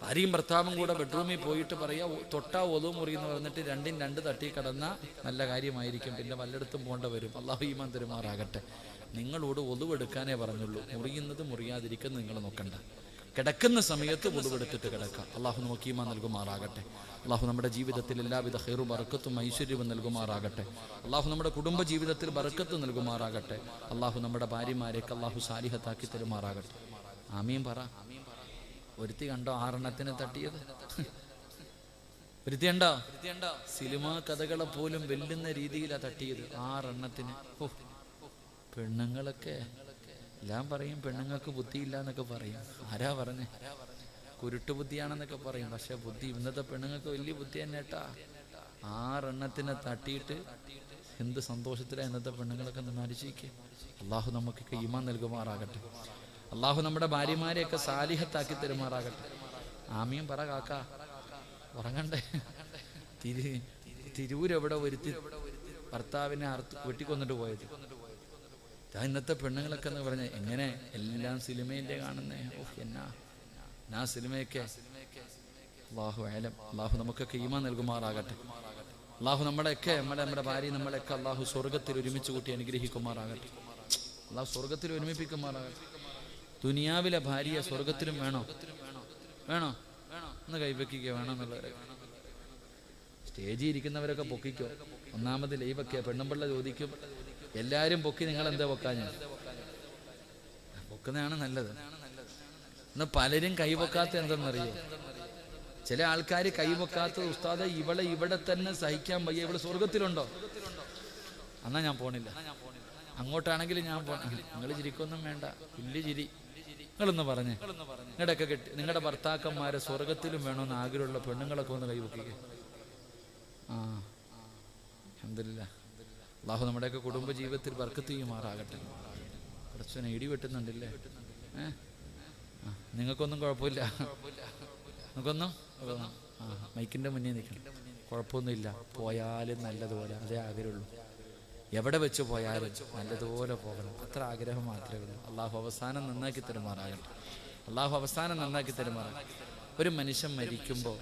ഭാര്യയും ഭർത്താവും കൂടെ ബെഡ്റൂമിൽ പോയിട്ട് പറയാ, തൊട്ടാ ഒതു മുറിയെന്ന് പറഞ്ഞിട്ട് രണ്ടും രണ്ട് തട്ടി കിടന്ന നല്ല കാര്യമായിരിക്കും. പിന്നെ വല്ലയിടത്തും പോകേണ്ട വരും. അല്ലാഹു ഈമാൻ തരുമാറാകട്ടെ. നിങ്ങളോട് ഒതുവെടുക്കാനേ പറഞ്ഞുള്ളൂ. മുറിയുന്നത് മുറിയാതിരിക്കുന്നത് നിങ്ങൾ നോക്കണ്ട. കിടക്കുന്ന സമയത്ത് ഒതുവെടുത്തിട്ട് കിടക്കാം. അല്ലാഹു നമുക്ക് ഈമാൻ നൽകുമാറാകട്ടെ. അല്ലാഹു നമ്മുടെ ജീവിതത്തിൽ എല്ലാവിധ ഖൈറും ബർക്കത്തും ഐശ്വര്യവും നൽകുമാറാകട്ടെ. അല്ലാഹു നമ്മുടെ കുടുംബ ജീവിതത്തിൽ ബർക്കത്ത് നൽകുമാറാകട്ടെ. അല്ലാഹു നമ്മുടെ ഭാര്യമാരെയൊക്കെ അല്ലാഹു സാലിഹത്താക്കി തരുമാറാകട്ടെ. ആമീൻ പറ. ഒരുത്തി കണ്ടോ 6 തട്ടിയത്? ഒരുത്തി കണ്ടോ? സിനിമാ കഥകളെ പോലും വെല്ലുന്ന രീതിയിലാണ് തട്ടിയത്. 6. പെണ്ണുങ്ങളൊക്കെ എല്ലാം പറയും പെണ്ണുങ്ങൾക്ക് ബുദ്ധിയില്ല എന്നൊക്കെ പറയും. ആരാ പറഞ്ഞേ? കുരുട്ടു ബുദ്ധിയാണെന്നൊക്കെ പറയും. പക്ഷെ ബുദ്ധി ഇന്നത്തെ പെണ്ണുങ്ങൾക്ക് വലിയ ബുദ്ധി തന്നെ കേട്ടാ. 6 തട്ടിയിട്ട് എന്ത് സന്തോഷത്തിലാണ് ഇന്നത്തെ പെണ്ണുങ്ങളൊക്കെ നടിച്ചിരിക്കുക. അള്ളാഹു നമുക്കൊക്കെ ഈമാൻ നൽകുമാറാകട്ടെ. അള്ളാഹു നമ്മുടെ ഭാര്യമാരെയൊക്കെ സാലിഹത്താക്കി തരുമാറാകട്ടെ. ആമീൻ പറ കാക്ക. ഉറങ്ങണ്ടേ? തിരൂരെവിടെ ഒരുത്തി ഭർത്താവിനെ വെട്ടിക്കൊന്നിട്ട് പോയത്. ഇന്നത്തെ പെണ്ണുങ്ങളൊക്കെ എന്ന് പറഞ്ഞ എങ്ങനെ എല്ലാം സിനിമയിലെ കാണുന്നേ. എന്നാ സിനിമയൊക്കെ. അള്ളാഹു ആലം. അള്ളാഹു നമുക്കൊക്കെ ഈമാൻ നൽകുമാറാകട്ടെ. അള്ളാഹു നമ്മളെയൊക്കെ നമ്മുടെ ഭാര്യ നമ്മളെയൊക്കെ അള്ളാഹു സ്വർഗത്തിൽ ഒരുമിച്ച് കൂട്ടി അനുഗ്രഹിക്കുമാറാകട്ടെ. അള്ളാഹു സ്വർഗത്തിൽ ഒരുമിപ്പിക്കുമാറാകട്ടെ. ദുനിയാവിലെ ഭാര്യ സ്വർഗത്തിലും വേണോ? വേണോ? ഒന്ന് കൈവയ്ക്കുക വേണമെന്നുള്ളവരെ. സ്റ്റേജിൽ ഇരിക്കുന്നവരൊക്കെ പൊക്കിക്കോ. ഒന്നാമത് ലൈവൊക്കെ പെണ്ണുമ്പിള്ള ചോദിക്കും, എല്ലാരും പൊക്കി, നിങ്ങൾ എന്താ പൊക്കാഞ്ഞ? പൊക്കുന്നതാണ് നല്ലത്. ഇന്ന് പലരും കൈവെക്കാത്ത എന്തെന്നറിയോ? ചില ആൾക്കാർ കൈവെക്കാത്തത് ഉസ്താദെ ഇവിടെ തന്നെ സഹിക്കാൻ വയ്യ, ഇവിടെ സ്വർഗത്തിലുണ്ടോ? എന്നാ ഞാൻ പോണില്ല, അങ്ങോട്ടാണെങ്കിൽ ഞാൻ നിങ്ങൾ ചിരിക്കൊന്നും വേണ്ട, വലിയ ചിരി. നിങ്ങളൊന്ന് പറഞ്ഞേ, നിങ്ങളുടെയൊക്കെ നിങ്ങളുടെ ഭർത്താക്കന്മാരെ സ്വർഗത്തിലും വേണമെന്ന് ആഗ്രഹമുള്ള പെണ്ണുങ്ങളൊക്കെ ഒന്ന് കൈവെക്കുക. അൽഹംദുലില്ലാഹ്. അല്ലാഹു നമ്മുടെയൊക്കെ കുടുംബ ജീവിതത്തിൽ ബർക്കത്ത് ചെയ്യുമാറാകട്ടെ. കുറച്ചൊന്ന് ഇടി വെട്ടുന്നുണ്ടല്ലേ? നിങ്ങൾക്കൊന്നും കുഴപ്പമില്ല, നിങ്ങൾക്കൊന്നും മൈക്കിൻ്റെ മുന്നിൽ നിൽക്കണം, കുഴപ്പമൊന്നുമില്ല. പോയാലും നല്ലതുപോലെ, അതേ ആഗ്രഹമുള്ളൂ. എവിടെ വെച്ച് പോയാലും നല്ലതുപോലെ പോകണം, അത്ര ആഗ്രഹം മാത്രമേ ഉള്ളൂ. അള്ളാഹു അവസാനം നന്നാക്കി തരുമാറാകട്ടെ. അള്ളാഹു അവസാനം നന്നാക്കി തരുമാറാകട്ടെ. ഒരു മനുഷ്യൻ മരിക്കുമ്പോൾ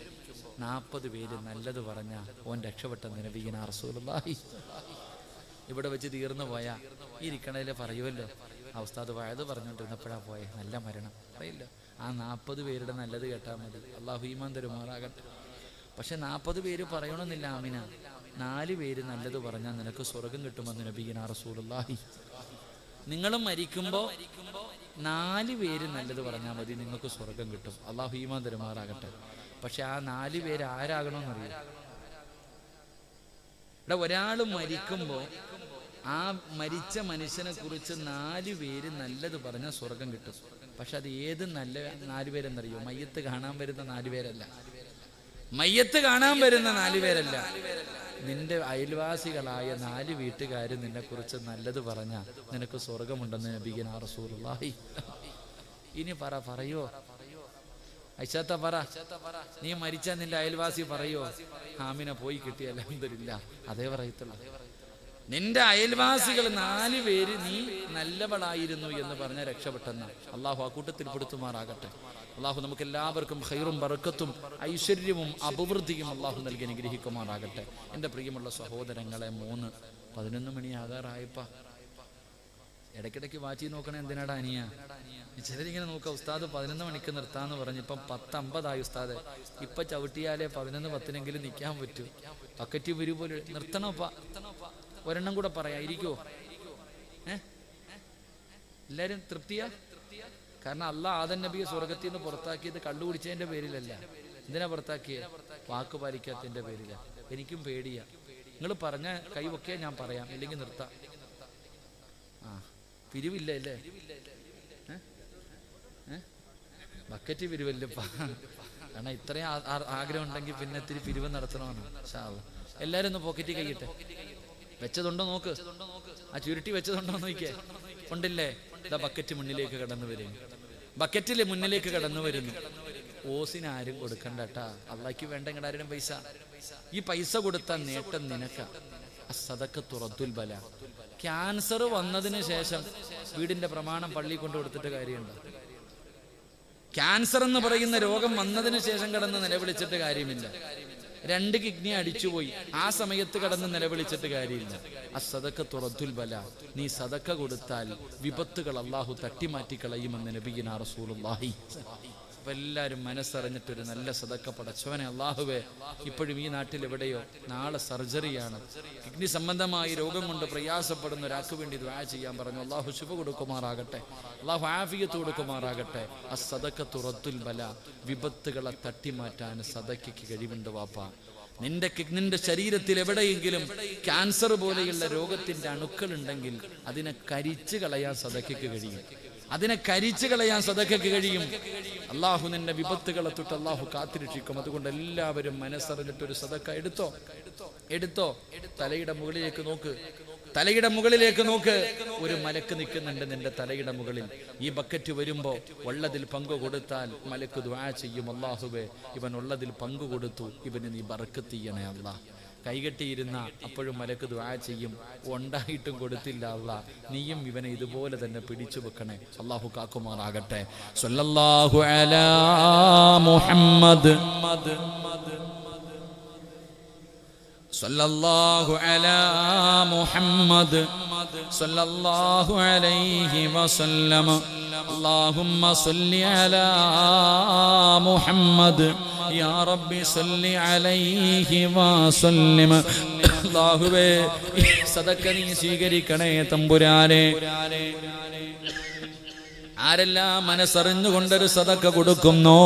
40 പേര് നല്ലത് പറഞ്ഞാൽ ഓൻ രക്ഷപ്പെട്ട നബിയുനാ റസൂലുള്ളാഹി. ഇവിടെ വെച്ച് തീർന്നു പോയാ ഈ ഇരിക്കണതിലെ പറയുമല്ലോ, ആ ഉസ്താദ് വയത് പറഞ്ഞുകൊണ്ടിരുന്നപ്പോഴാ പോയെ, നല്ല മരണം പറയില്ല. ആ 40 പേരുടെ നല്ലത് കേട്ടാൽ മതി. അള്ളാഹു ഈമാൻ തരുമാറാകട്ടെ. പക്ഷെ 40 പേര് പറയണമെന്നില്ല ആമിന. 4 പേര് നല്ലത് പറഞ്ഞാൽ നിനക്ക് സ്വർഗം കിട്ടുമെന്ന് നബിയുനാ റസൂലുള്ളാഹി. നിങ്ങളും മരിക്കുമ്പോൾ 4 പേര് നല്ലത് പറഞ്ഞാൽ മതി, നിങ്ങൾക്ക് സ്വർഗം കിട്ടും. അള്ളാഹു ഈമാൻ തരുമാറാകട്ടെ. പക്ഷെ ആ 4 പേര് ആരാകണമെന്നറിയോ? ഇവിടെ ഒരാൾ മരിക്കുമ്പോൾ ആ മരിച്ച മനുഷ്യനെ കുറിച്ച് 4 പേര് നല്ലത് പറഞ്ഞാൽ സ്വർഗം കിട്ടും. പക്ഷെ അത് ഏത് നല്ല 4 പേരെന്നറിയോ? മയ്യത്ത് കാണാൻ വരുന്ന 4 പേരല്ല, മയ്യത്ത് കാണാൻ വരുന്ന 4 പേരല്ല, നിന്റെ അയൽവാസികളായ 4 വീട്ടുകാർ നിന്നെ കുറിച്ച് നല്ലത് പറഞ്ഞാൽ നിനക്ക് സ്വർഗമുണ്ടെന്ന് നബിയുനാ റസൂലുള്ളാഹി. ഇനി പറയോ ഐഷാത്ത, പറ, നീ മരിച്ചാൽ നിന്റെ അയൽവാസി പറയോ ആമിന പോയി കിട്ടിയ അൽഹംദുലില്ലാഹ്? അതേ പറയത്തുള്ളൂ. നിന്റെ അയൽവാസികൾ 4 പേര് നീ നല്ലവളായിരുന്നു എന്ന് പറഞ്ഞ രക്ഷപ്പെട്ടെന്ന അള്ളാഹു ആ കൂട്ടത്തിൽ പെടുത്തുമാറാകട്ടെ. അള്ളാഹു നമുക്ക് എല്ലാവർക്കും ഖൈറും ബറക്കത്തും ഐശ്വര്യവും അഭിവൃദ്ധിയും അള്ളാഹു നൽകി അനുഗ്രഹിക്കുമാറാകട്ടെ. എൻ്റെ പ്രിയമുള്ള സഹോദരങ്ങളെ, 11 മണിയാകാറായപ്പ ഇടയ്ക്കിടയ്ക്ക് വാച്ചി നോക്കണേ. എന്തിനാടാ അനിയ? ചിലരിങ്ങനെ നോക്കാം, ഉസ്താദ് 11 മണിക്ക് നിർത്താന്ന് പറഞ്ഞ് ഇപ്പം 10:50 ഉസ്താദ്. ഇപ്പം ചവിട്ടിയാലേ 11:10 നിൽക്കാൻ പറ്റൂ. ബക്കറ്റ് വരൂ പോലെ നിർത്തണോപ്പാ. ഒരെണ്ണം കൂടെ പറയാതിരിക്കോ? എല്ലാരും തൃപ്തിയാ? കാരണം അള്ളാഹ് ആദം നബിയെ സ്വർഗത്തിൽ നിന്ന് പുറത്താക്കിയത് കള്ളു കുടിച്ചതിന്റെ പേരിലല്ല. എന്തിനാ പുറത്താക്കിയത്? വാക്ക് പാലിക്കാത്തതിന്റെ പേരില. എനിക്കും പേടിയാ. നിങ്ങൾ പറഞ്ഞ കൈവൊക്കെ ഞാൻ പറയാം, ഇല്ലെങ്കിൽ നിർത്താം. പിരിവില്ല അല്ലേ? ബക്കറ്റ് പിരിവല്ലപ്പാ. കാരണം ഇത്രയും ആഗ്രഹം ഉണ്ടെങ്കിൽ പിന്നെ ഇത്തിരി പിരിവ് നടത്തണമെന്ന്. എല്ലാരും ഒന്ന് പോക്കറ്റ് കൈയിട്ടെ. വെച്ചതുണ്ടോ നോക്ക്, ആ ചുരുട്ടി വെച്ചതുണ്ടോ നോക്കിയേ. ഉണ്ടില്ലേ? ഇതാ ബക്കറ്റ് മുന്നിലേക്ക് കടന്നു വരുന്നു, ബക്കറ്റില് മുന്നിലേക്ക് കടന്നു വരുന്നു. ഓസിന് ആരും കൊടുക്കണ്ടട്ടാ, അള്ളാഹ്ക്ക് വേണ്ട ഇങ്ങടാരും പൈസ. ഈ പൈസ കൊടുത്ത നേട്ടം നിനക്ക. സദഖത്തു റദ്ദുൽ ബല. ക്യാൻസർ വന്നതിന് ശേഷം വീടിന്റെ പ്രമാണം പള്ളി കൊണ്ട് കൊടുത്തിട്ട് കാര്യമുണ്ടോ? ക്യാൻസർ എന്ന് പറയുന്ന രോഗം വന്നതിന് ശേഷം കടന്ന് നിലവിളിച്ചിട്ട് കാര്യമില്ല. 2 കിഡ്നി അടിച്ചുപോയി, ആ സമയത്ത് കടന്ന് നിലവിളിച്ചിട്ട് കാര്യമില്ല. അസ്സദഖത്തു റദ്ദുൽ ബല. നീ സദഖ കൊടുത്താൽ വിപത്തുകൾ അള്ളാഹു തട്ടിമാറ്റി കളയുമെന്ന് നബിയുനാ റസൂലുള്ളാഹി. അപ്പൊ എല്ലാവരും മനസ്സറിഞ്ഞിട്ടൊരു നല്ല സദഖ പടച്ചവനെ അള്ളാഹുവേ, ഇപ്പോഴും ഈ നാട്ടിൽ എവിടെയോ നാളെ സർജറിയാണ്, കിഡ്നി സംബന്ധമായി രോഗം കൊണ്ട് പ്രയാസപ്പെടുന്ന ഒരാൾക്ക് വേണ്ടി ദുആ ചെയ്യാൻ പറഞ്ഞു. അള്ളാഹു ശിഫ കൊടുക്കുമാറാകട്ടെ, അള്ളാഹു ആഫിയത്ത് കൊടുക്കുമാറാകട്ടെ. അസ്സദഖത്തു റദ്ദുൽ ബല. വിപത്തുകളെ തട്ടിമാറ്റാൻ സദഖയ്ക്ക് കഴിവുണ്ട് വാപ്പ. നിന്റെ ശരീരത്തിൽ എവിടെയെങ്കിലും ക്യാൻസർ പോലെയുള്ള രോഗത്തിന്റെ അണുക്കൾ ഉണ്ടെങ്കിൽ അതിനെ കരിച്ചു കളയാൻ സദഖയ്ക്ക് കഴിയും. അതിനെ കരിച്ചു കളയാൻ സദഖയ്ക്ക് കഴിയും. അള്ളാഹു നിന്റെ വിപത്തുകളെ തൊട്ട് അള്ളാഹു കാത്തിരക്ഷിക്കും. അതുകൊണ്ട് എല്ലാവരും മനസ്സറിഞ്ഞിട്ടൊരു സദഖ എടുത്തോ. തലയുടെ മുകളിലേക്ക് നോക്ക്, തലയുടെ മുകളിലേക്ക് നോക്ക്. ഒരു മലക്ക് നിൽക്കുന്നുണ്ട് നിന്റെ തലയുടെ മുകളിൽ. ഈ ബക്കറ്റ് വരുമ്പോ ഉള്ളതിൽ പങ്കു കൊടുത്താൽ മലക്ക് ദുആ ചെയ്യും, അല്ലാഹുവേ ഇവൻ ഉള്ളതിൽ പങ്കു കൊടുത്തു, ഇവന് നീ ബറക്കത്ത് ചെയ്യണേ അല്ലാഹ്. കൈകെട്ടിയിരുന്ന അപ്പോഴും മലക്ക് ദുആ ചെയ്യും, ഉണ്ടായിട്ടും കൊടുത്തില്ല അല്ലാഹ്, നീയും ഇവനെ ഇതുപോലെ തന്നെ പിടിച്ചു വെക്കണേ. അല്ലാഹു കാക്കുമാറാകട്ടെ. സ്വല്ലല്ലാഹു അലാ മുഹമ്മദ്, സ്വല്ലല്ലാഹു അലാ മുഹമ്മദ്, സ്വല്ലല്ലാഹു അലൈഹി വസല്ലം. അല്ലാഹുമ്മ സ്വല്ലി അലാ മുഹമ്മദ് യാ റബ്ബി സ്വല്ലി അലൈഹി വസല്ലം. അല്ലാഹുവേ സദഖ നീ സ്വീകരിക്കണേ തമ്പുരാനെ. ആരെല്ലാം മനസ്സറിഞ്ഞുകൊണ്ടൊരു സദക്ക കൊടുക്കുന്നു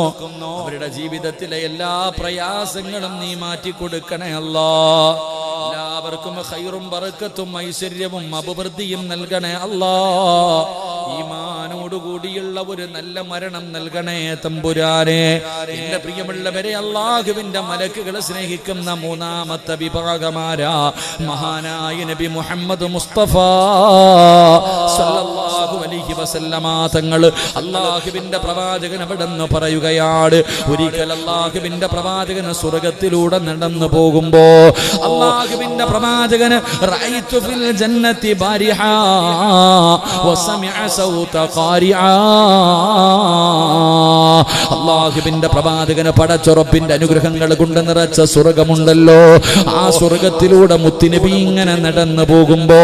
അവരുടെ ജീവിതത്തിലെ എല്ലാ പ്രയാസങ്ങളും നീ മാറ്റി കൊടുക്കണേ അല്ലാ. എല്ലാവർക്കും ഖൈറും ബറക്കത്തും ഐശ്വര്യവും അഭിവൃദ്ധിയും നൽകണേ അല്ലാ. ഈമാനോടുകൂടിയുള്ള ഒരു നല്ല മരണം നൽകണേ തമ്പുരാനെ. എന്റെ പ്രിയമുള്ളവരെ, അല്ലാഹുവിന്റെ മലക്കുകളെ സ്നേഹിക്കുന്ന മൂന്നാമത്തെ വിഭാഗമാരാ മഹാനായ നബി മുഹമ്മദ് മുസ്തഫ സല്ലല്ലാഹു അലൈഹി വസല്ലമ തങ്ങൾ. അല്ലാഹുവിന്റെ പ്രവാചകൻ അവിടെന്ന് പറയുകയാണ്, ഒരിക്കൽ അല്ലാഹുവിന്റെ പ്രവാചകൻ സ്വർഗ്ഗത്തിലൂടെ നടന്നു പോകുമ്പോ അല്ലാഹുവിന്റെ പ്രവാചകന് റഅയ്തു ഫിൽ ജന്നതി ബാരിഹാ വസമിഅ സൗത ഖാരിആ. അല്ലാഹുവിന്റെ പ്രവാചകന് പടച്ചുറപ്പിന്റെ അനുഗ്രഹങ്ങൾ കൊണ്ട് നിറച്ച സ്വർഗ്ഗമുണ്ടല്ലോ. ആ സ്വർഗ്ഗത്തിലൂടെ മുത്തുനബി ഇങ്ങനെ നടന്നു പോകുമ്പോ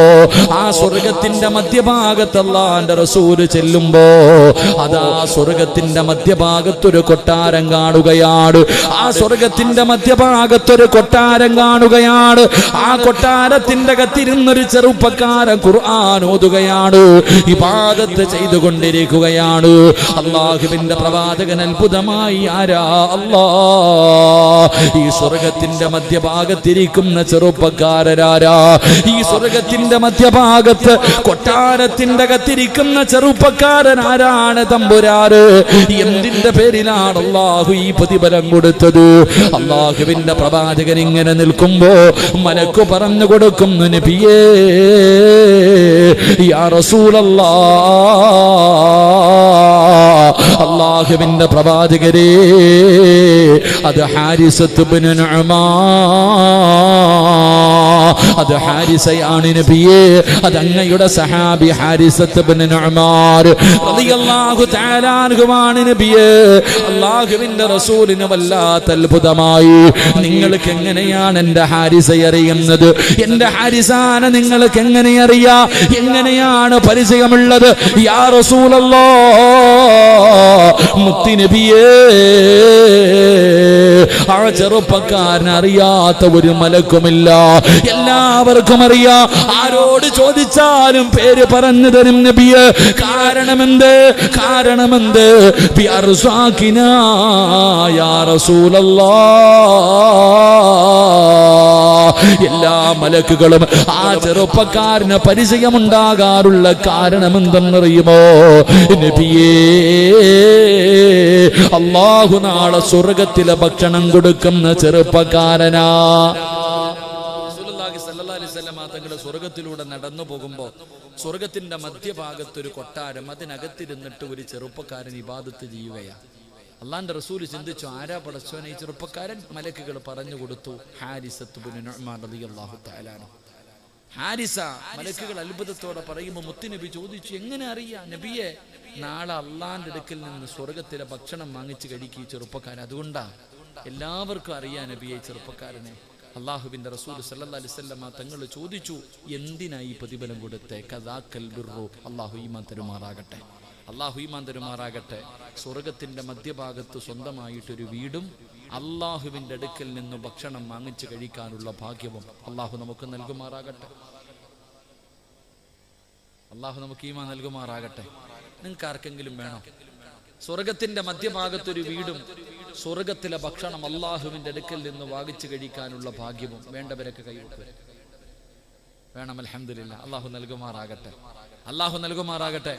ആ സ്വർഗ്ഗത്തിന്റെ മധ്യഭാഗത്ത് അല്ലാഹുവിന്റെ റസൂല് ചെല്ലുമ്പോ അതാ സ്വർഗ്ഗത്തിന്റെ മധ്യഭാഗത്തൊരു കൊട്ടാരം കാണുകയാണ്. ആ സ്വർഗ്ഗത്തിന്റെ മധ്യഭാഗത്തൊരു കൊട്ടാരം കാണുകയാണ്. ആ കൊട്ടാരത്തിന്റെ അകത്തിരുന്നൊരു ചെറുപ്പക്കാരൻ ഖുർആൻ ഓതുകയാണ്, ഇബാദത്ത് ചെയ്തുകൊണ്ടിരിക്കുകയാണ്. അല്ലാഹുവിന്റെ പ്രവാചകൻ അത്ഭുതമായി, ആരാ അല്ലാ, ഈ സ്വർഗ്ഗത്തിന്റെ മധ്യഭാഗത്തിരിക്കുന്ന ചെറുപ്പക്കാരനാരാ? ഈ സ്വർഗ്ഗത്തിന്റെ മധ്യഭാഗത്ത് കൊട്ടാരത്തിന്റെ അകത്തിരിക്കുന്ന ചെറുപ്പക്കാരൻ ആരാണ് തമ്പുരാന്? എന്തിന്റെ പേരിലാണ് അല്ലാഹു ഈ പ്രതിഫലം കൊടുത്തത്? അല്ലാഹുവിന്റെ പ്രവാചകൻ ഇങ്ങനെ നിൽക്കുമ്പോ മലക്ക് പറഞ്ഞു കൊടുക്കുന്നു, നബിയേ യാ റസൂലല്ലാഹ്, അല്ലാഹുവിന്റെ പ്രവാചകരേ, അത് ഹാരിസത്ത് ഇബ്നു നുഅ്മാൻ, അത് ഹാരിസയാണ് നബിയേ, അത് അങ്ങയുടെ സഹാബി ഹാരിസത്ത് ഇബ്നു നുഅ്മാൻ റളിയല്ലാഹു തആല അൻഹുമാണ് നബിയേ. അല്ലാഹുവിന്റെ റസൂലിന് വല്ലാത്ത അത്ഭുതമായി. നിങ്ങൾക്ക് എങ്ങനെയാണ് എന്റെ ഹാരിസയെ അറിയുന്നത്? എന്റെ ഹാരിസാനെ നിങ്ങൾക്ക് എങ്ങനെ അറിയാം? എങ്ങനെയാണ് പരിചയമുള്ളത്? യാ റസൂലല്ലാഹ്, മുത്തുനബിയേ, ആ ചെറുപ്പക്കാരനെ അറിയാത്ത ഒരു മലക്കുമില്ല. എല്ലാവർക്കും അറിയാം. ആരോട് ചോദിച്ചാലും പേര് പറഞ്ഞു തരും നബിയെ. കാരണമെന്ത്? കാരണമെന്ത്? ബിഅർസാഖിനാ യാ റസൂലല്ലാഹ്. എല്ലാ മലക്കുകളും ആ ചെറുപ്പക്കാരന് പരിചയമുണ്ടാകാറുള്ള കാരണമെന്തെന്നറിയുമോ നബിയേ? അല്ലാഹു നാളെ സ്വർഗ്ഗത്തിലെ ഭക്ഷണം കൊടുക്കുന്ന ചെറുപ്പക്കാരനാ. റസൂലുള്ളാഹി സ്വല്ലല്ലാഹു അലൈഹി വസല്ലം തങ്ങൾ സ്വർഗ്ഗത്തിലൂടെ നടന്നു പോകുമ്പോ സ്വർഗ്ഗത്തിന്റെ മധ്യഭാഗത്തൊരു കൊട്ടാരം, അതിനകത്തിരുന്നിട്ട് ഒരു ചെറുപ്പക്കാരൻ ഇബാദത്ത് ചെയ്യുകയാണ്. അള്ളാന്റെ റസൂൽ ചിന്തിച്ചു, ആരാ പടച്ചോനെ ഈ ചെറുപ്പക്കാരൻ? മലക്കുകൾ പറഞ്ഞു കൊടുത്തു, ഹാരിസത്ത് ഇബ്നു നുഅ്മാൻ റളിയല്ലാഹു തആല അൻഹു. ഹാരിസ. മലക്കുകൾ അത്ഭുതത്തോടെ പറയുമ്പോൾ മുത്തുനബി ചോദിച്ചു, എങ്ങനെ അറിയാം നബിയെ? നാളെ അള്ളാന്റെ അടുക്കൽ നിന്ന് സ്വർഗ്ഗത്തിലെ ഭക്ഷണം വാങ്ങിച്ച് കഴിക്കും ഈ ചെറുപ്പക്കാരൻ. അതുകൊണ്ടാ എല്ലാവർക്കും അറിയാം നബിയെ ചെറുപ്പക്കാരനെ. അല്ലാഹുവിന്റെ റസൂൽ സല്ലല്ലാഹു അലൈഹി വസല്ലം തങ്ങൾ ചോദിച്ചു, എന്തിനായി പ്രതിഫലം കൊടുത്തേ? കദാക്കൽ ബിർറു. അല്ലാഹു ഈമാൻ തരുമാറാകട്ടെ, അല്ലാഹു ഈമാൻ തരുമാറാകട്ടെ. സ്വർഗ്ഗത്തിന്റെ മധ്യഭാഗത്ത് സ്വന്തമായിട്ടൊരു വീടും അല്ലാഹുവിന്റെ അടുക്കൽ നിന്ന് ഭക്ഷണം വാങ്ങിച്ച് കഴിക്കാനുള്ള ഭാഗ്യവും അല്ലാഹു നമുക്ക് നൽകുമാറാകട്ടെ. അല്ലാഹു നമുക്ക് ഈമാൻ നൽകുമാറാകട്ടെ. നിങ്ങൾക്ക് ആർക്കെങ്കിലും വേണോ? സ്വർഗ്ഗത്തിന്റെ മധ്യഭാഗത്തൊരു വീടും സ്വർഗ്ഗത്തിലെ ഭക്ഷണം അല്ലാഹുവിന്റെ അടുക്കൽ നിന്ന് വാങ്ങിച്ച് കഴിക്കാനുള്ള ഭാഗ്യവും വേണ്ടവരൊക്കെ കൈവെക്കുക. വേണം. അൽഹംദുലില്ലാഹ്. അല്ലാഹു നൽകുമാറാകട്ടെ, അല്ലാഹു നൽകുമാറാകട്ടെ.